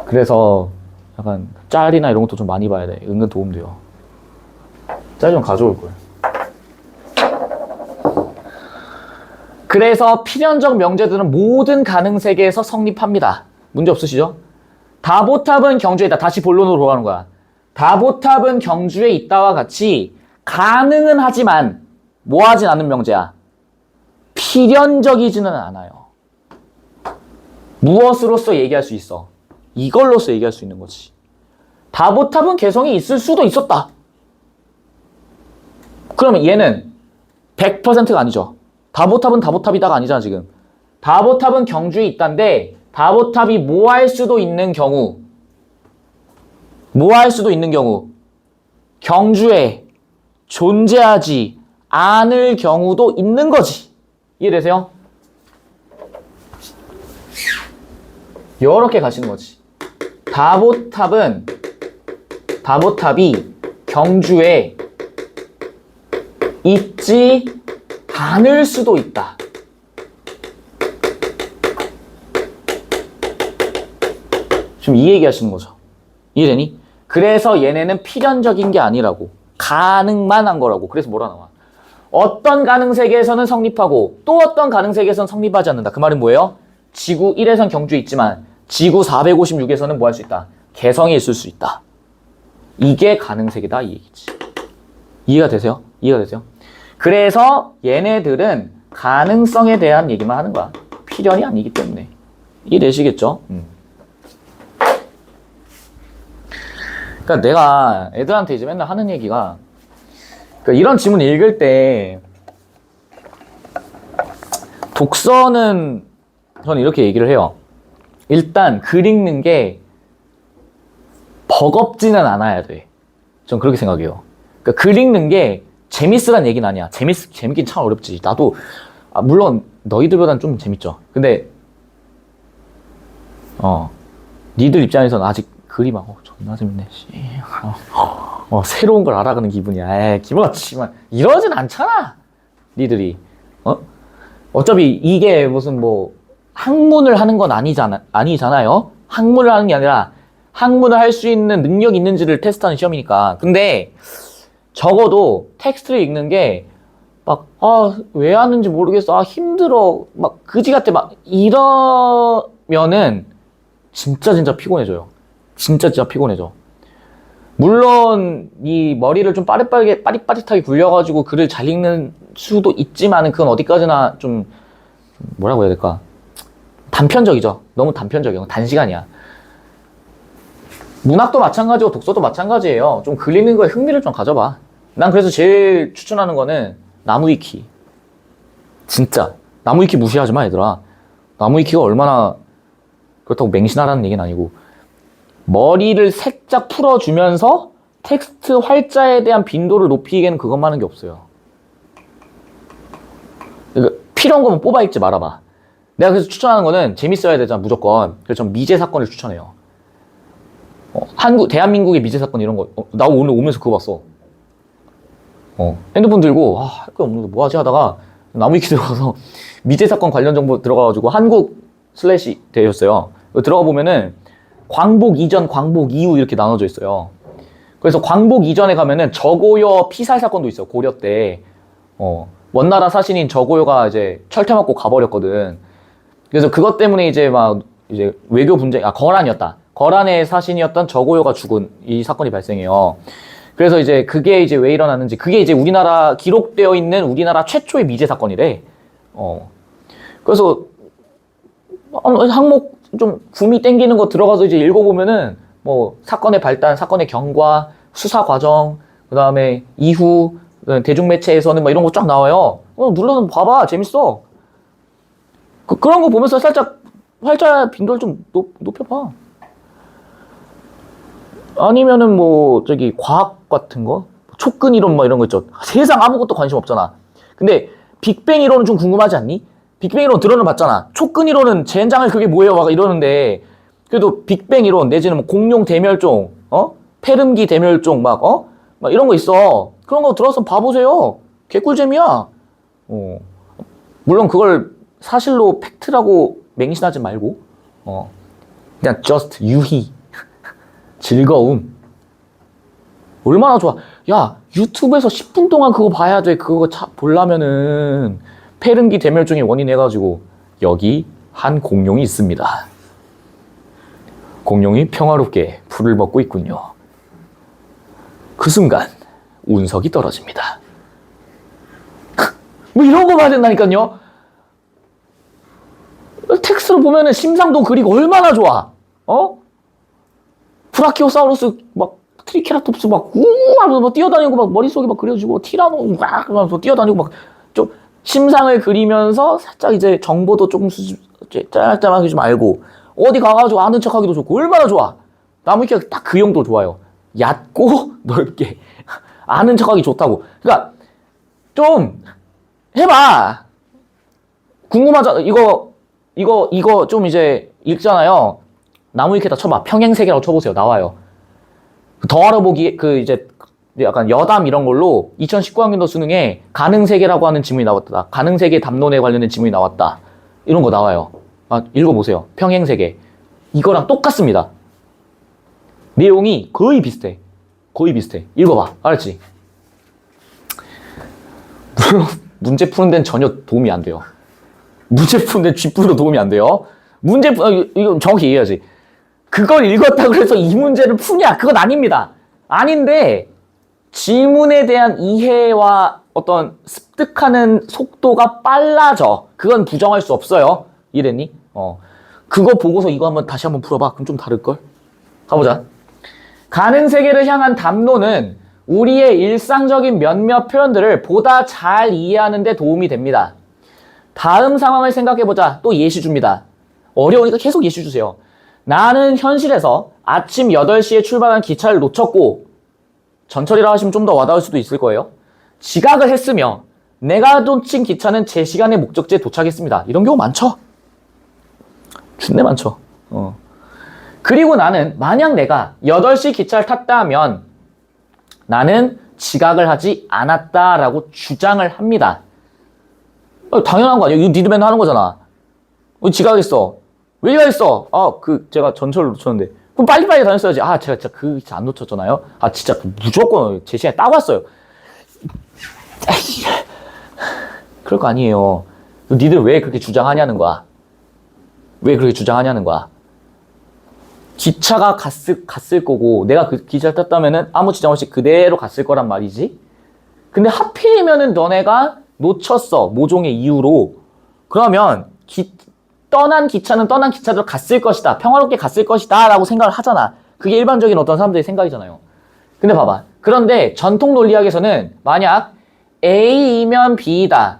그래서 약간 짤이나 이런 것도 좀 많이 봐야 돼. 은근 도움돼요. 짤 좀 가져올 걸. 그래서 필연적 명제들은 모든 가능 세계에서 성립합니다. 문제 없으시죠? 다보탑은 경주에 있다. 다시 본론으로 돌아가는 거야. 다보탑은 경주에 있다와 같이 가능은 하지만 뭐 하진 않는 명제야? 필연적이지는 않아요. 무엇으로서 얘기할 수 있어? 이걸로서 얘기할 수 있는 거지. 다보탑은 개성이 있을 수도 있었다. 그러면 얘는 100%가 아니죠. 다보탑은 다보탑이다가 아니잖아 지금. 다보탑은 경주에 있다인데 다보탑이 뭐 할 수도 있는 경우, 경주에 존재하지 않을 경우도 있는 거지. 이해되세요? 이렇게 가시는 거지. 다보탑이 경주에 있지 않을 수도 있다. 지금 이 얘기 하시는 거죠. 이해되니? 그래서 얘네는 필연적인 게 아니라고. 가능만 한 거라고. 그래서 뭐라 나와? 어떤 가능 세계에서는 성립하고 또 어떤 가능 세계에서는 성립하지 않는다. 그 말은 뭐예요? 지구 1에선 경주에 있지만 지구 456에서는 뭐 할 수 있다? 개성이 있을 수 있다. 이게 가능 세계다 이 얘기지. 이해가 되세요? 그래서 얘네들은 가능성에 대한 얘기만 하는 거야. 필연이 아니기 때문에. 이해되시겠죠? 그러니까 내가 애들한테 이제 맨날 하는 얘기가, 그러니까 이런 지문 읽을 때 독서는 저는 이렇게 얘기를 해요. 일단 글 읽는 게 버겁지는 않아야 돼. 전 그렇게 생각해요. 그러니까 글 읽는 게 재밌으란 얘기는 아니야. 재밌긴 참 어렵지. 나도 물론 너희들보다는 좀 재밌죠. 근데 니들 입장에서는 아직 글이 막 존나 재밌네. 새로운 걸 알아가는 기분이야. 기분 같지만 이러진 않잖아. 니들이 어차피 이게 무슨 뭐 학문을 하는 건 아니잖아요. 학문을 하는 게 아니라 학문을 할 수 있는 능력이 있는지를 테스트하는 시험이니까. 근데 적어도 텍스트를 읽는 게 막 왜 하는지 모르겠어. 힘들어. 막 그지 같아. 막 이러면은 진짜 피곤해져요. 진짜 피곤해져. 물론 이 머리를 좀 빠릿빠릿하게 굴려가지고 글을 잘 읽는 수도 있지만은 그건 어디까지나 좀 뭐라고 해야 될까? 단편적이죠. 너무 단편적이야. 단시간이야. 문학도 마찬가지고 독서도 마찬가지예요. 좀 글 읽는 거에 흥미를 좀 가져봐. 난 그래서 제일 추천하는 거는 나무위키. 진짜. 나무 위키 무시하지 마, 얘들아. 나무 위키가 얼마나 그렇다고 맹신하라는 얘기는 아니고. 머리를 살짝 풀어주면서 텍스트 활자에 대한 빈도를 높이기에는 그것만 하는 게 없어요. 그러니까 필요한 거면 뽑아 읽지 말아봐. 내가 그래서 추천하는 거는 재밌어야 되잖아, 무조건. 그래서 전 미제 사건을 추천해요. 대한민국의 미제 사건 이런 거. 나 오늘 오면서 그거 봤어. 핸드폰 들고, 할 거 없는데 뭐 하지 하다가 나무위키 들어가서 미제 사건 관련 정보 들어가가지고 한국 슬래시 되었어요. 들어가 보면은 광복 이전, 광복 이후 이렇게 나눠져 있어요. 그래서 광복 이전에 가면은 저고요 피살 사건도 있어요. 고려 때. 원나라 사신인 저고요가 이제 철퇴 맞고 가버렸거든. 그래서 그것 때문에 이제 막 이제 외교 분쟁, 거란이었다. 거란의 사신이었던 저고요가 죽은 이 사건이 발생해요. 그래서 이제 그게 이제 왜 일어났는지, 그게 이제 우리나라 기록되어 있는 우리나라 최초의 미제 사건이래. 그래서 항목 좀 구미 땡기는 거 들어가서 이제 읽어보면은 뭐 사건의 발단, 사건의 경과, 수사 과정, 그 다음에 이후 대중매체에서는 막 이런 거 쫙 나와요. 눌러서 봐봐, 재밌어. 그런 거 보면서 살짝 활자 빈도를 좀 높여봐. 아니면은 뭐 저기 과학 같은 거, 촉근 이론 뭐 이런 거 있죠. 세상 아무것도 관심 없잖아. 근데 빅뱅 이론은 좀 궁금하지 않니? 빅뱅 이론 들어는 봤잖아. 촉근 이론은 젠장을 그게 뭐예요? 막 이러는데 그래도 빅뱅 이론 내지는 뭐 공룡 대멸종, 페름기 대멸종 막 이런 거 있어. 그런 거 들어서 봐보세요. 개꿀잼이야. 물론 그걸 사실로 팩트라고 맹신하지 말고, 그냥 just 유희. 즐거움. 얼마나 좋아. 야, 유튜브에서 10분 동안 그거 봐야 돼. 그거 보려면은 페름기 대멸종의 원인 해가지고 여기 한 공룡이 있습니다. 공룡이 평화롭게 풀을 먹고 있군요. 그 순간 운석이 떨어집니다. 뭐 이런 거 봐야 된다니까요. 텍스트로 보면은 심상도 그리고 얼마나 좋아. 브라키오사우루스 막 트리케라톱스 막 하면서 막 뛰어다니고 막 머릿속에 막 그려지고 티라노 막 하면서 뛰어다니고 막 좀 심상을 그리면서 살짝 이제 정보도 조금 짤짤하게 좀 알고 어디 가가지고 아는 척하기도 좋고 얼마나 좋아. 나무위키가 딱 그 용도 좋아요. 얕고 넓게 아는 척하기 좋다고. 그러니까 좀 해봐. 궁금하잖아. 이거 좀 이제 읽잖아요. 나무위키에다 쳐봐. 평행세계라고 쳐보세요. 나와요. 더 알아보기, 이제 약간 여담 이런 걸로 2019학년도 수능에 가능세계라고 하는 지문이 나왔다. 가능세계 담론에 관련된 지문이 나왔다. 이런 거 나와요. 읽어보세요. 평행세계. 이거랑 똑같습니다. 내용이 거의 비슷해. 거의 비슷해. 읽어봐. 알았지? 물론 문제 푸는 데는 전혀 도움이 안 돼요. 문제 푸는 데는 쥐뿔도 도움이 안 돼요. 이거 정확히 얘기해야지. 그걸 읽었다고 해서 이 문제를 푸냐? 그건 아닙니다. 아닌데 지문에 대한 이해와 어떤 습득하는 속도가 빨라져. 그건 부정할 수 없어요. 이랬니? 그거 보고서 이거 다시 한번 풀어봐. 그럼 좀 다를걸? 가보자. 가능세계를 향한 담론은 우리의 일상적인 몇몇 표현들을 보다 잘 이해하는 데 도움이 됩니다. 다음 상황을 생각해보자. 또 예시 줍니다. 어려우니까 계속 예시 주세요. 나는 현실에서 아침 8시에 출발한 기차를 놓쳤고, 전철이라 하시면 좀 더 와닿을 수도 있을 거예요. 지각을 했으며 내가 놓친 기차는 제 시간의 목적지에 도착했습니다. 이런 경우 많죠? 준내 많죠. 그리고 나는 만약 내가 8시 기차를 탔다 하면 나는 지각을 하지 않았다라고 주장을 합니다. 당연한 거 아니에요? 이거 니들 맨날 하는 거잖아. 지각했어. 왜 지각했어? 제가 전철을 놓쳤는데. 그럼 빨리빨리 다녔어야지. 제가 진짜 그 기차 안 놓쳤잖아요. 진짜 무조건 제 시간에 딱 왔어요. 그럴 거 아니에요. 니들 왜 그렇게 주장하냐는 거야. 왜 그렇게 주장하냐는 거야. 기차가 갔을 거고 내가 그 기차를 탔다면은 아무 지장 없이 그대로 갔을 거란 말이지. 근데 하필이면은 너네가 놓쳤어. 모종의 이유로. 그러면 떠난 기차는 떠난 기차대로 갔을 것이다. 평화롭게 갔을 것이다. 라고 생각을 하잖아. 그게 일반적인 어떤 사람들의 생각이잖아요. 근데 봐봐. 그런데 전통 논리학에서는 만약 A이면 B이다.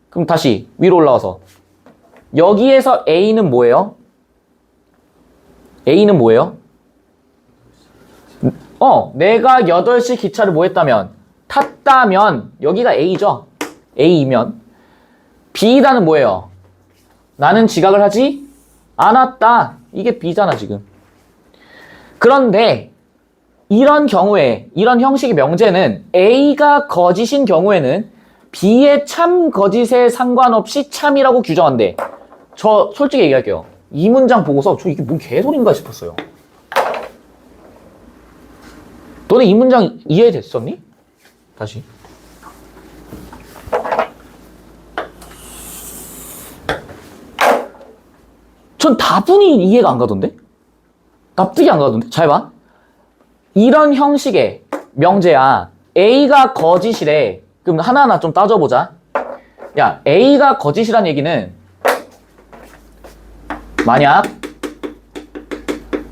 그럼 다시 위로 올라와서 여기에서 A는 뭐예요? A는 뭐예요? 내가 8시 기차를 뭐 했다면? 탔다면 여기가 A죠? A이면 B다는 뭐예요? 나는 지각을 하지 않았다. 이게 B잖아 지금. 그런데 이런 경우에 이런 형식의 명제는 A가 거짓인 경우에는 B의 참 거짓에 상관없이 참이라고 규정한대. 저 솔직히 얘기할게요. 이 문장 보고서 저 이게 뭔 개소리인가 싶었어요. 너네 이 문장 이해됐었니? 다시. 전 다분히 이해가 안 가던데? 납득이 안 가던데? 잘 봐. 이런 형식의 명제야. A가 거짓이래. 그럼 하나하나 좀 따져보자. 야, A가 거짓이란 얘기는 만약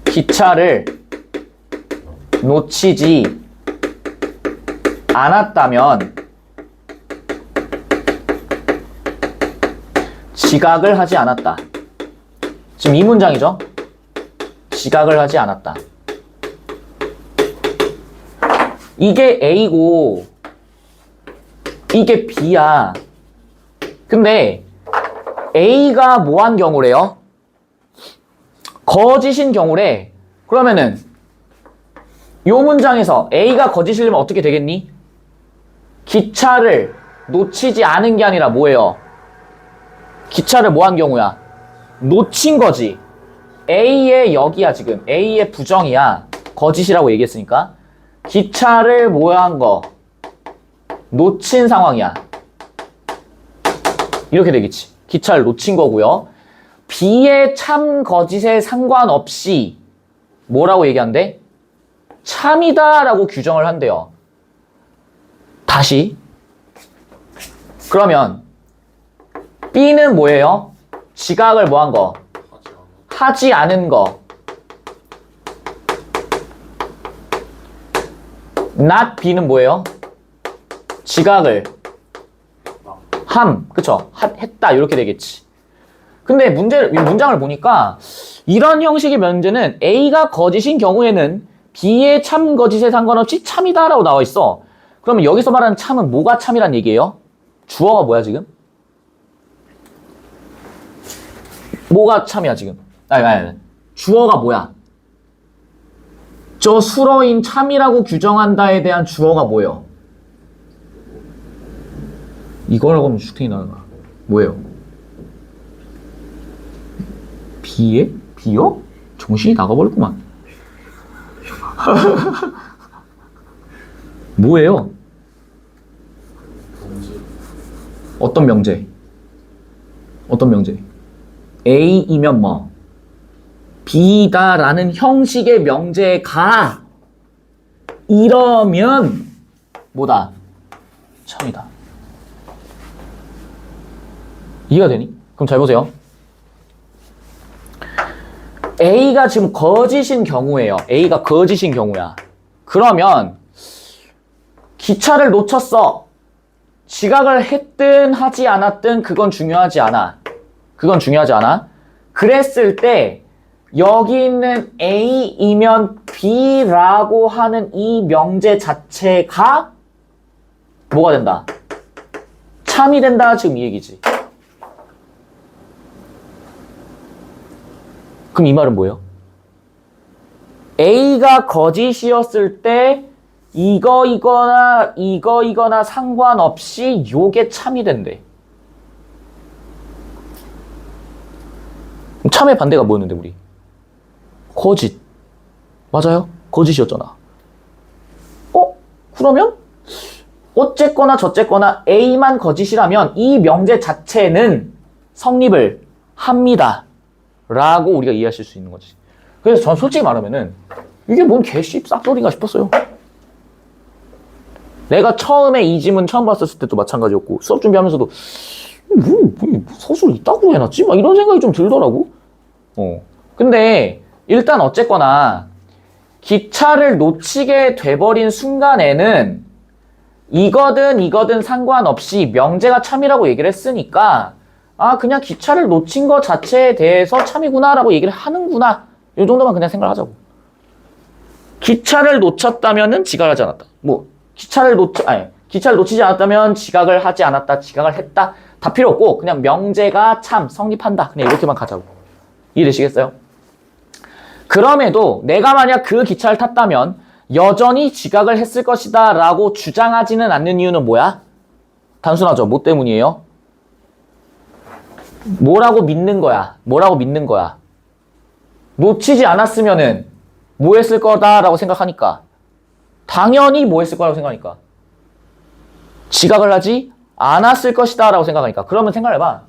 기차를 놓치지 않았다면 지각을 하지 않았다. 지금 이 문장이죠? 지각을 하지 않았다. 이게 A고 이게 B야. 근데 A가 뭐한 경우래요? 거짓인 경우래. 그러면은 이 문장에서 A가 거짓이려면 어떻게 되겠니? 기차를 놓치지 않은 게 아니라 뭐예요? 기차를 뭐한 경우야? 놓친 거지. A의 역이야 지금. A의 부정이야. 거짓이라고 얘기했으니까. 기차를 뭐한 거? 놓친 상황이야. 이렇게 되겠지. 기차를 놓친 거고요. B의 참 거짓에 상관없이 뭐라고 얘기한대? 참이다 라고 규정을 한대요. 다시. 그러면 B는 뭐예요? 지각을 뭐한 거? 하지 않은 거. not B는 뭐예요? 지각을 그쵸? 했다 이렇게 되겠지. 근데 문장을 보니까 이런 형식의 명제는 A가 거짓인 경우에는 B의 참 거짓에 상관없이 참이다 라고 나와 있어. 그러면 여기서 말하는 참은 뭐가 참이란 얘기예요? 주어가 뭐야 지금? 뭐가 참이야 지금? 아니. 주어가 뭐야? 저 수러인 참이라고 규정한다에 대한 주어가 뭐예요? 이거라고 하면 슈팅이 나가. 뭐예요? B에? B요? 정신이 나가버렸구만. 뭐예요? 어떤 명제? 어떤 명제? A이면 뭐? B다라는 형식의 명제가 이러면 뭐다? 참이다. 이해가 되니? 그럼 잘 보세요. A가 지금 거짓인 경우예요. A가 거짓인 경우야. 그러면 기차를 놓쳤어. 지각을 했든 하지 않았든 그건 중요하지 않아. 그건 중요하지 않아. 그랬을 때 여기 있는 A이면 B라고 하는 이 명제 자체가 뭐가 된다? 참이 된다. 지금 이 얘기지. 그럼 이 말은 뭐예요? A가 거짓이었을 때 이거이거나 상관없이 요게 참이 된대. 참의 반대가 뭐였는데 우리? 거짓. 맞아요? 거짓이었잖아. 그러면 어쨌거나 저쨌거나 A만 거짓이라면 이 명제 자체는 성립을 합니다. 라고 우리가 이해하실 수 있는 거지. 그래서 전 솔직히 말하면은 이게 뭔 개씹 싹소리가 싶었어요. 내가 처음에 이 지문 처음 봤었을 때도 마찬가지였고 수업 준비하면서도 뭐 서술 이따구로 해놨지? 막 이런 생각이 좀 들더라고. 근데 일단 어쨌거나 기차를 놓치게 돼버린 순간에는 이거든 상관없이 명제가 참이라고 얘기를 했으니까 아 그냥 기차를 놓친 것 자체에 대해서 참이구나라고 얘기를 하는구나. 이 정도만 그냥 생각하자고. 기차를 놓쳤다면은 지각을 하지 않았다. 뭐 기차를 놓치지 않았다면 지각을 하지 않았다. 지각을 했다. 다 필요 없고 그냥 명제가 참 성립한다. 그냥 이렇게만 가자고. 이해되시겠어요? 그럼에도 내가 만약 그 기차를 탔다면 여전히 지각을 했을 것이다 라고 주장하지는 않는 이유는 뭐야? 단순하죠. 뭐 때문이에요? 뭐라고 믿는 거야? 놓치지 않았으면은 뭐 했을 거다라고 생각하니까 당연히 뭐 했을 거라고 생각하니까 지각을 하지 않았을 것이다 라고 생각하니까. 그러면 생각해봐.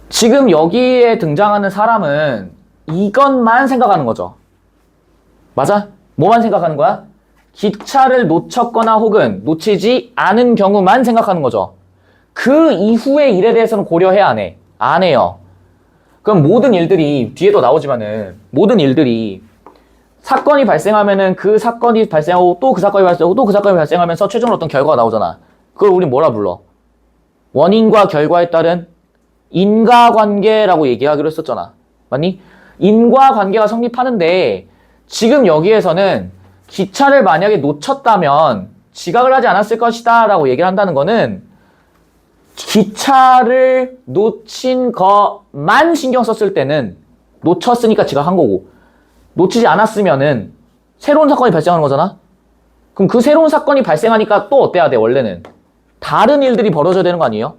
지금 여기에 등장하는 사람은 이것만 생각하는 거죠. 맞아? 뭐만 생각하는 거야? 기차를 놓쳤거나 혹은 놓치지 않은 경우만 생각하는 거죠. 그 이후의 일에 대해서는 고려해 안 해? 안 해요. 그럼 모든 일들이 뒤에도 나오지만은 모든 일들이 사건이 발생하면은 그 사건이 발생하고 또 그 사건이 발생하고 또 그 사건이 발생하면서 최종으로 어떤 결과가 나오잖아. 그걸 우리 뭐라 불러? 원인과 결과에 따른 인과관계라고 얘기하기로 했었잖아. 맞니? 인과관계가 성립하는데 지금 여기에서는 기차를 만약에 놓쳤다면 지각을 하지 않았을 것이다 라고 얘기를 한다는 거는 기차를 놓친 것만 신경 썼을 때는 놓쳤으니까 지각한 거고 놓치지 않았으면은 새로운 사건이 발생하는 거잖아? 그럼 그 새로운 사건이 발생하니까 또 어때야 돼 원래는? 다른 일들이 벌어져야 되는 거 아니에요?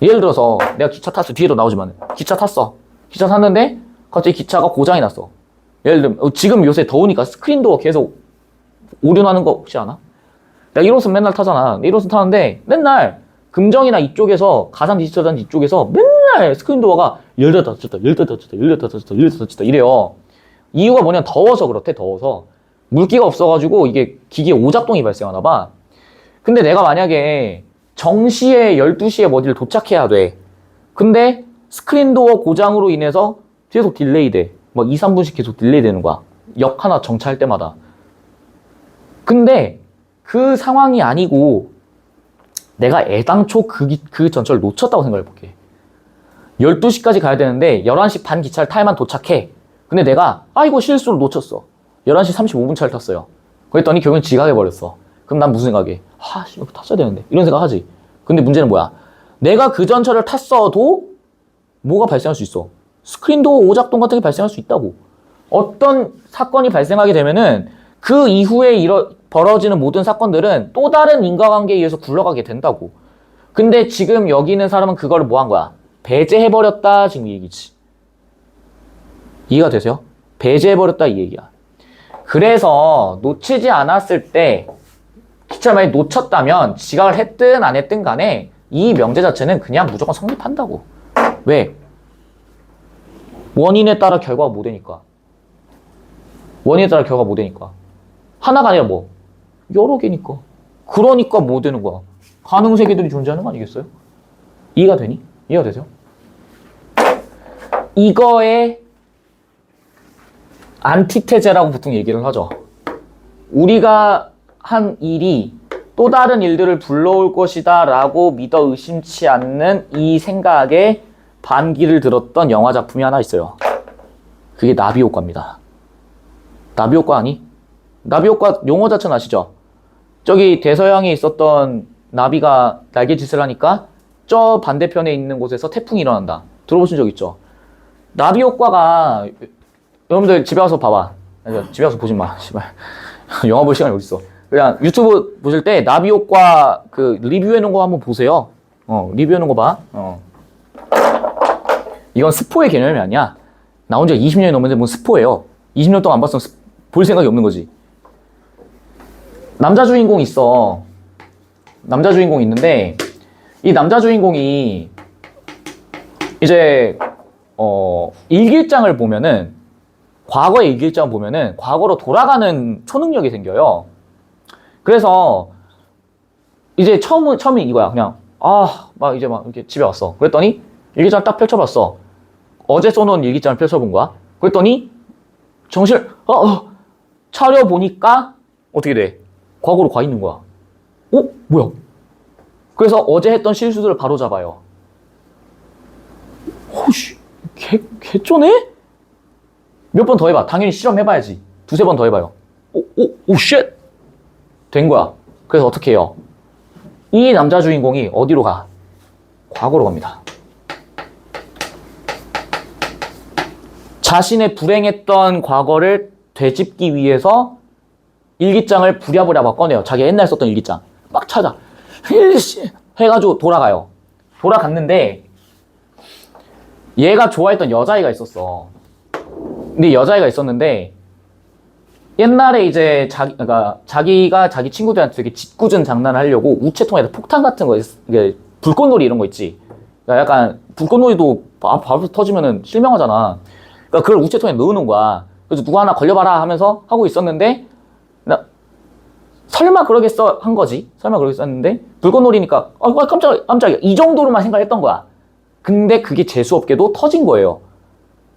예를 들어서 내가 기차 탔어. 뒤에도 나오지만 기차 탔어. 기차 탔는데 갑자기 기차가 고장이 났어. 예를 들면 지금 요새 더우니까 스크린도 계속 오류나는 거 혹시 아나? 내가 1호선 맨날 타잖아. 1호선 타는데 맨날 금정이나 이쪽에서 가산 디지털단지 이쪽에서 맨날 스크린도어가 열다 닫혔다 이래요. 이유가 뭐냐면 더워서 그렇대. 더워서 물기가 없어가지고 이게 기기에 오작동이 발생하나 봐. 근데 내가 만약에 정시에 12시에 어디를 도착해야 돼. 근데 스크린도어 고장으로 인해서 계속 딜레이 돼. 막 2, 3분씩 계속 딜레이 되는 거야. 역 하나 정차할 때마다. 근데 그 상황이 아니고 내가 애당초 그 전철을 놓쳤다고 생각해볼게. 12시까지 가야 되는데 11시 반 기차를 타야만 도착해. 근데 내가 이거 실수로 놓쳤어. 11시 35분 차를 탔어요. 그랬더니 결국엔 지각해버렸어. 그럼 난 무슨 생각해? 이거 탔어야 되는데. 이런 생각하지. 근데 문제는 뭐야? 내가 그 전철을 탔어도 뭐가 발생할 수 있어? 스크린도어 오작동 같은 게 발생할 수 있다고. 어떤 사건이 발생하게 되면은 그 이후에 벌어지는 모든 사건들은 또 다른 인과관계에 의해서 굴러가게 된다고. 근데 지금 여기 있는 사람은 그거를 뭐 한 거야? 배제해버렸다 지금 이 얘기지. 이해가 되세요? 배제해버렸다 이 얘기야. 그래서 놓치지 않았을 때 기차를 만약에 놓쳤다면 지각을 했든 안 했든 간에 이 명제 자체는 그냥 무조건 성립한다고. 왜? 원인에 따라 결과가 못 되니까. 원인에 따라 결과가 못 되니까. 하나가 아니라 뭐? 여러 개니까. 그러니까 못 되는 거야. 가능세계들이 존재하는 거 아니겠어요? 이해가 되니? 이해가 되세요? 이거의 안티테제라고 보통 얘기를 하죠. 우리가 한 일이 또 다른 일들을 불러올 것이다 라고 믿어 의심치 않는 이 생각에 반기를 들었던 영화 작품이 하나 있어요. 그게 나비 효과입니다. 나비 효과 아니? 나비 효과 용어 자체는 아시죠? 저기 대서양에 있었던 나비가 날개짓을 하니까 저 반대편에 있는 곳에서 태풍이 일어난다. 들어보신 적 있죠? 나비 효과가 여러분들 집에 와서 봐봐. 집에 와서 보지 마. 씨발. 영화 볼 시간이 어딨어. 그냥 유튜브 보실 때 나비 효과 그 리뷰해 놓은 거 한번 보세요. 리뷰해 놓은 거 봐. 이건 스포의 개념이 아니야. 나온 지가 20년이 넘었는데 뭔 스포예요. 20년 동안 안 봤으면 볼 생각이 없는 거지. 남자 주인공 있어. 남자 주인공 있는데 이 남자 주인공이 이제 일기장을 보면은 과거의 일기장을 보면은 과거로 돌아가는 초능력이 생겨요. 그래서 이제 처음이 이거야. 그냥 막 이제 막 이렇게 집에 왔어. 그랬더니 일기장을 딱 펼쳐봤어. 어제 써놓은 일기장을 펼쳐본 거야. 그랬더니 정신을 차려보니까 어떻게 돼? 과거로 가 있는 거야. 뭐야? 그래서 어제 했던 실수들을 바로 잡아요. 호씨, 개쩌네? 몇 번 더 해봐. 당연히 실험해봐야지. 두세 번 더 해봐요. 쉣! 된 거야. 그래서 어떻게 해요? 이 남자 주인공이 어디로 가? 과거로 갑니다. 자신의 불행했던 과거를 되짚기 위해서 일기장을 부랴부랴 막 꺼내요. 자기 옛날 썼던 일기장. 막 찾아. 해가지고 돌아가요. 돌아갔는데 얘가 좋아했던 여자애가 있었어. 근데 여자애가 있었는데 옛날에 이제 자기가 자기 친구들한테 되게 짓궂은 장난을 하려고 우체통에다 폭탄 같은 거, 이게 불꽃놀이 이런 거 있지. 그러니까 약간 불꽃놀이도 바로 터지면은 실명하잖아. 그러니까 그걸 우체통에 넣어놓은 거야. 그래서 누구 하나 걸려봐라 하면서 하고 있었는데 설마 그러겠어 한 거지. 설마 그러겠어 했는데 불꽃놀이니까 깜짝이야 이 정도로만 생각했던 거야. 근데 그게 재수없게도 터진 거예요.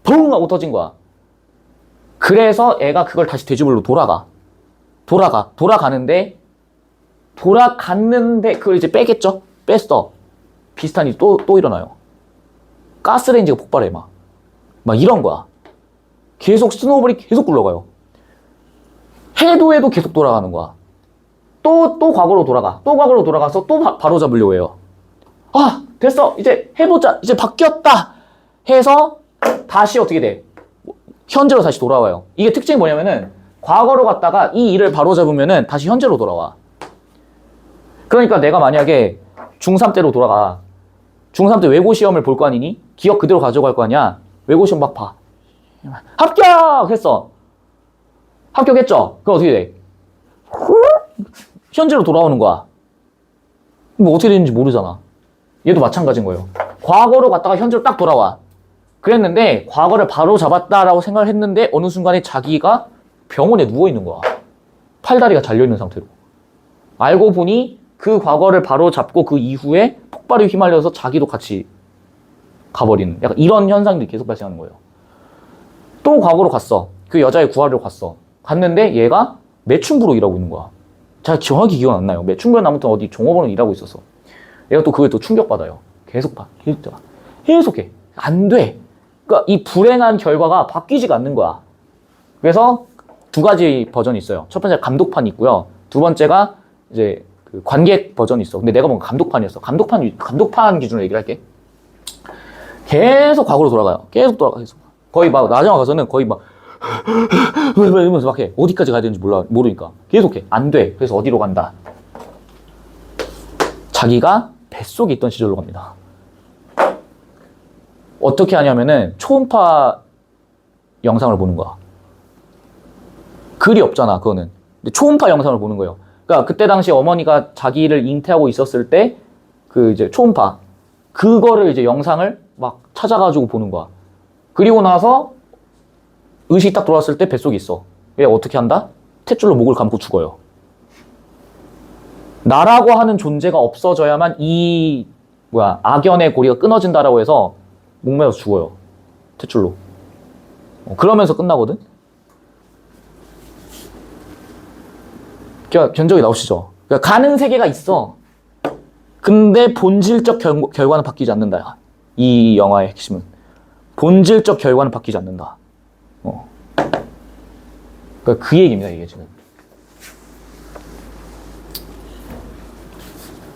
붕 하고 터진 거야. 그래서 애가 그걸 다시 되짚으러 돌아가는데 그걸 이제 빼겠죠. 뺐어. 비슷한 일이 또 일어나요. 가스레인지가 폭발해. 막 이런 거야. 계속 스노우볼이 계속 굴러가요. 해도 계속 돌아가는 거야. 또 과거로 돌아가. 또 과거로 돌아가서 또 바로 잡으려고 해요. 됐어. 이제 해보자. 이제 바뀌었다. 해서 다시 어떻게 돼? 현재로 다시 돌아와요. 이게 특징이 뭐냐면은 과거로 갔다가 이 일을 바로 잡으면은 다시 현재로 돌아와. 그러니까 내가 만약에 중3 때로 돌아가. 중3 때 외고 시험을 볼 거 아니니? 기억 그대로 가져갈 거 아니야? 외고 시험 막 봐. 합격! 했어. 합격했죠? 그럼 어떻게 돼? 현재로 돌아오는 거야. 뭐 어떻게 되는지 모르잖아. 얘도 마찬가지인 거예요. 과거로 갔다가 현재로 딱 돌아와. 그랬는데 과거를 바로 잡았다라고 생각을 했는데 어느 순간에 자기가 병원에 누워있는 거야. 팔다리가 잘려있는 상태로. 알고 보니 그 과거를 바로 잡고 그 이후에 폭발에 휘말려서 자기도 같이 가버리는 약간 이런 현상들이 계속 발생하는 거예요. 또 과거로 갔어. 그 여자애 구하려고 갔어. 갔는데 얘가 매춘부로 일하고 있는 거야. 잘 정확히 기억 안 나요. 매춘부는 아무튼 어디 종업원으로 일하고 있었어. 얘가 또 그걸 또 충격받아요. 계속 봐. 계속해. 안 돼. 그러니까 이 불행한 결과가 바뀌지가 않는 거야. 그래서 두 가지 버전이 있어요. 첫 번째 감독판이 있고요. 두 번째가 이제 그 관객 버전이 있어. 근데 내가 본 감독판이었어. 감독판 기준으로 얘기를 할게. 계속 과거로 돌아가요. 계속. 거의 막 나중에 가서는 거의 막 이러면서 막 해. 어디까지 가야 되는지 모르니까. 계속해. 안 돼. 그래서 어디로 간다? 자기가 뱃속에 있던 시절로 갑니다. 어떻게 하냐면은 초음파 영상을 보는 거야. 글이 없잖아, 그거는. 근데 초음파 영상을 보는 거예요. 그러니까 그때 당시 어머니가 자기를 잉태하고 있었을 때 그 이제 초음파 그거를 이제 영상을 막 찾아가지고 보는 거야. 그리고 나서 의식이 딱 돌아왔을 때 뱃속에 있어. 얘 어떻게 한다? 탯줄로 목을 감고 죽어요. 나라고 하는 존재가 없어져야만 악연의 고리가 끊어진다라고 해서 목매어서 죽어요. 탯줄로. 그러면서 끝나거든? 그러니까 견적이 나오시죠? 그러니까 가는 세계가 있어. 근데 본질적 결과는 바뀌지 않는다. 이 영화의 핵심은. 본질적 결과는 바뀌지 않는다. 그러니까 그 얘기입니다, 이게 지금.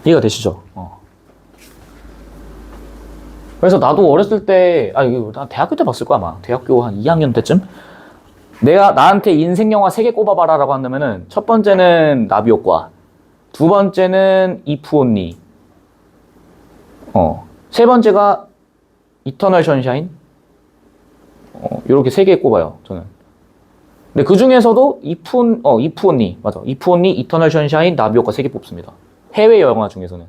이해가 되시죠? 그래서 나도 어렸을 때, 이거 난 대학교 때 봤을 거야, 아마. 대학교 한 2학년 때쯤? 나한테 인생 영화 3개 꼽아봐라 라고 한다면은, 첫 번째는 나비효과, 두 번째는 이프 온리, 세 번째가 이터널 션샤인, 요렇게 3개 꼽아요, 저는. 근데 그 중에서도 이프 온리, 맞아. 이프 온리, 이터널 션샤인, 나비효과 3개 뽑습니다. 해외 영화 중에서는.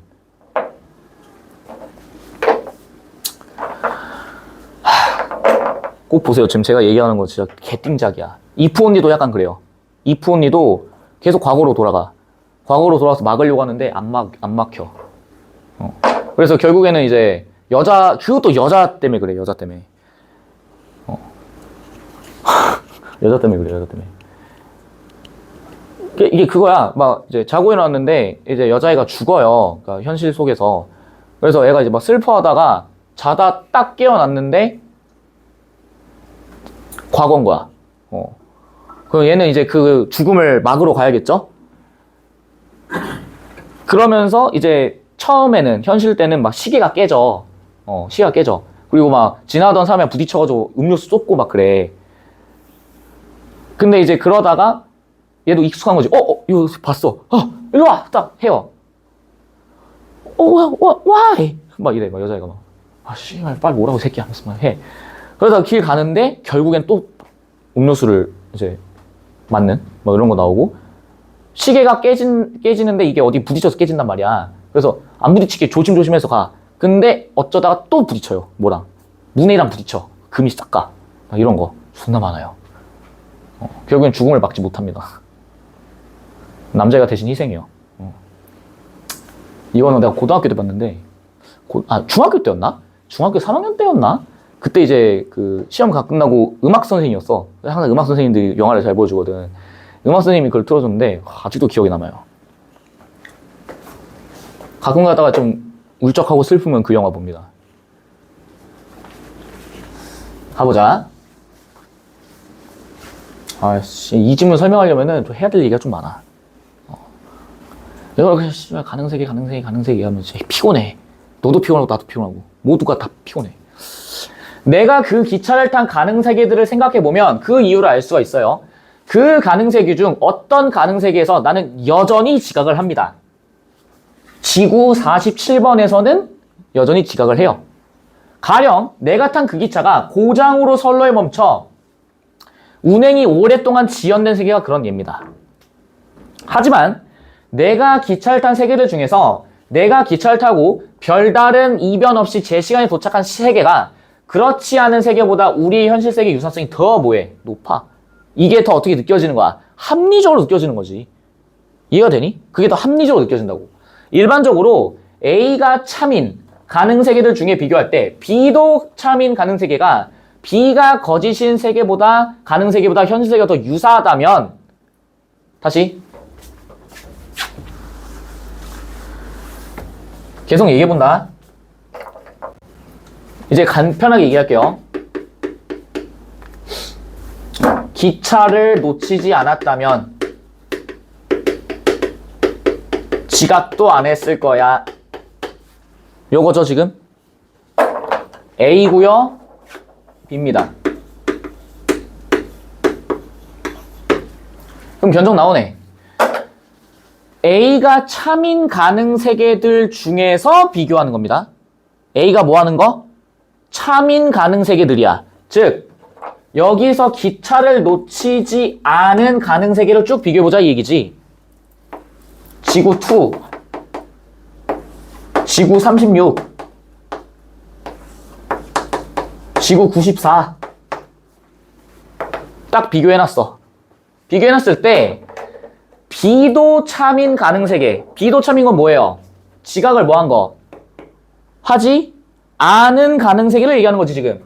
꼭 보세요. 지금 제가 얘기하는 거 진짜 개띵작이야. 이프 온리도 약간 그래요. 이프 온리도 계속 과거로 돌아가. 과거로 돌아가서 막으려고 하는데 안 막혀. 그래서 결국에는 이제 그것도 여자 때문에 그래. 여자 때문에. 여자 때문에 그래. 여자 때문에. 이게 그거야. 막 이제 자고 일어났는데 이제 여자애가 죽어요. 그러니까 현실 속에서. 그래서 애가 이제 막 슬퍼하다가 자다 딱 깨어났는데 과거인 거야. 그럼 얘는 이제 그 죽음을 막으러 가야겠죠? 그러면서 이제 처음에는 현실 때는 막 시계가 깨져. 시계가 깨져. 그리고 막 지나던 사람에 부딪혀가지고 음료수 쏟고 막 그래. 근데 이제 그러다가 얘도 익숙한 거지. 이거 봤어. 일로 와! 딱 해요. why? 막 이래, 막 여자애가 막. 씨발, 빨리 오라고, 새끼 하면서 막 해. 그러다가 길 가는데, 결국엔 또 음료수를 이제 맞는? 막 이런 거 나오고. 시계가 깨지는데 이게 어디 부딪혀서 깨진단 말이야. 그래서 안 부딪히게 조심조심해서 가. 근데 어쩌다가 또 부딪혀요. 뭐랑? 문에랑 부딪혀. 금이 싹 가. 막 이런 거. 존나 많아요. 결국엔 죽음을 막지 못합니다. 남자가 대신 희생이요. 이거는 내가 고등학교 때 봤는데, 중학교 때였나? 중학교 3학년 때였나? 그때 이제 그 시험 다 끝나고 음악 선생님이었어. 항상 음악 선생님들이 영화를 잘 보여주거든. 음악 선생님이 그걸 틀어줬는데, 아직도 기억에 남아요. 가끔 가다가 좀 울적하고 슬프면 그 영화 봅니다. 가보자. 이 질문 설명하려면은 좀 해야 될 얘기가 좀 많아. 내가 그냥 가능세계 하면 진짜 피곤해. 너도 피곤하고 나도 피곤하고 모두가 다 피곤해. 내가 그 기차를 탄 가능세계들을 생각해보면 그 이유를 알 수가 있어요. 그 가능세계 중 어떤 가능세계에서 나는 여전히 지각을 합니다. 지구 47번에서는 여전히 지각을 해요. 가령 내가 탄 그 기차가 고장으로 선로에 멈춰 운행이 오랫동안 지연된 세계가 그런 예입니다. 하지만 내가 기차를 탄 세계들 중에서 내가 기차를 타고 별다른 이변 없이 제 시간에 도착한 세계가 그렇지 않은 세계보다 우리의 현실 세계 유사성이 더 뭐해? 높아. 이게 더 어떻게 느껴지는 거야? 합리적으로 느껴지는 거지. 이해가 되니? 그게 더 합리적으로 느껴진다고. 일반적으로 A가 참인 가능세계들 중에 비교할 때 B도 참인 가능세계가 B가 거짓인 세계보다 가능세계보다 현실 세계가 더 유사하다면 다시 계속 얘기해본다. 이제 간편하게 얘기할게요. 기차를 놓치지 않았다면 지각도 안 했을 거야. 요거죠 지금? A고요 B입니다. 그럼 견적 나오네. A가 참인 가능 세계들 중에서 비교하는 겁니다. A가 뭐 하는 거? 참인 가능 세계들이야. 즉 여기서 기차를 놓치지 않은 가능 세계를 쭉 비교해보자 이 얘기지. 지구 2, 지구 36, 지구 94 딱 비교해놨어. 비교해놨을 때 B도 참인 가능 세계. B도 참인 건 뭐예요? 지각을 뭐 한 거? 하지 않은 가능 세계를 얘기하는 거지 지금.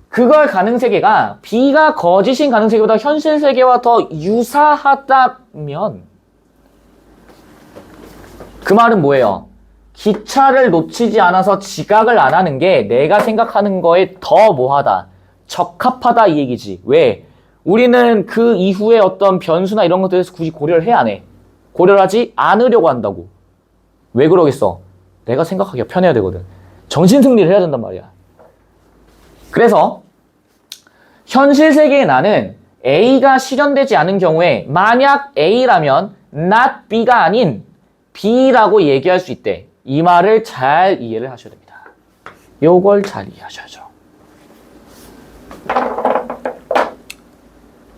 그걸 가능 세계가 B가 거짓인 가능 세계보다 현실 세계와 더 유사하다면 그 말은 뭐예요? 기차를 놓치지 않아서 지각을 안 하는 게 내가 생각하는 거에 더 뭐하다? 적합하다 이 얘기지. 왜? 우리는 그 이후에 어떤 변수나 이런 것들에 대해서 굳이 고려를 해 안 해? 고려를 하지 않으려고 한다고. 왜 그러겠어? 내가 생각하기가 편해야 되거든. 정신승리를 해야 된단 말이야. 그래서 현실 세계의 나는 A가 실현되지 않은 경우에 만약 A라면 not B가 아닌 B라고 얘기할 수 있대. 이 말을 잘 이해를 하셔야 됩니다. 요걸 잘 이해하셔야죠.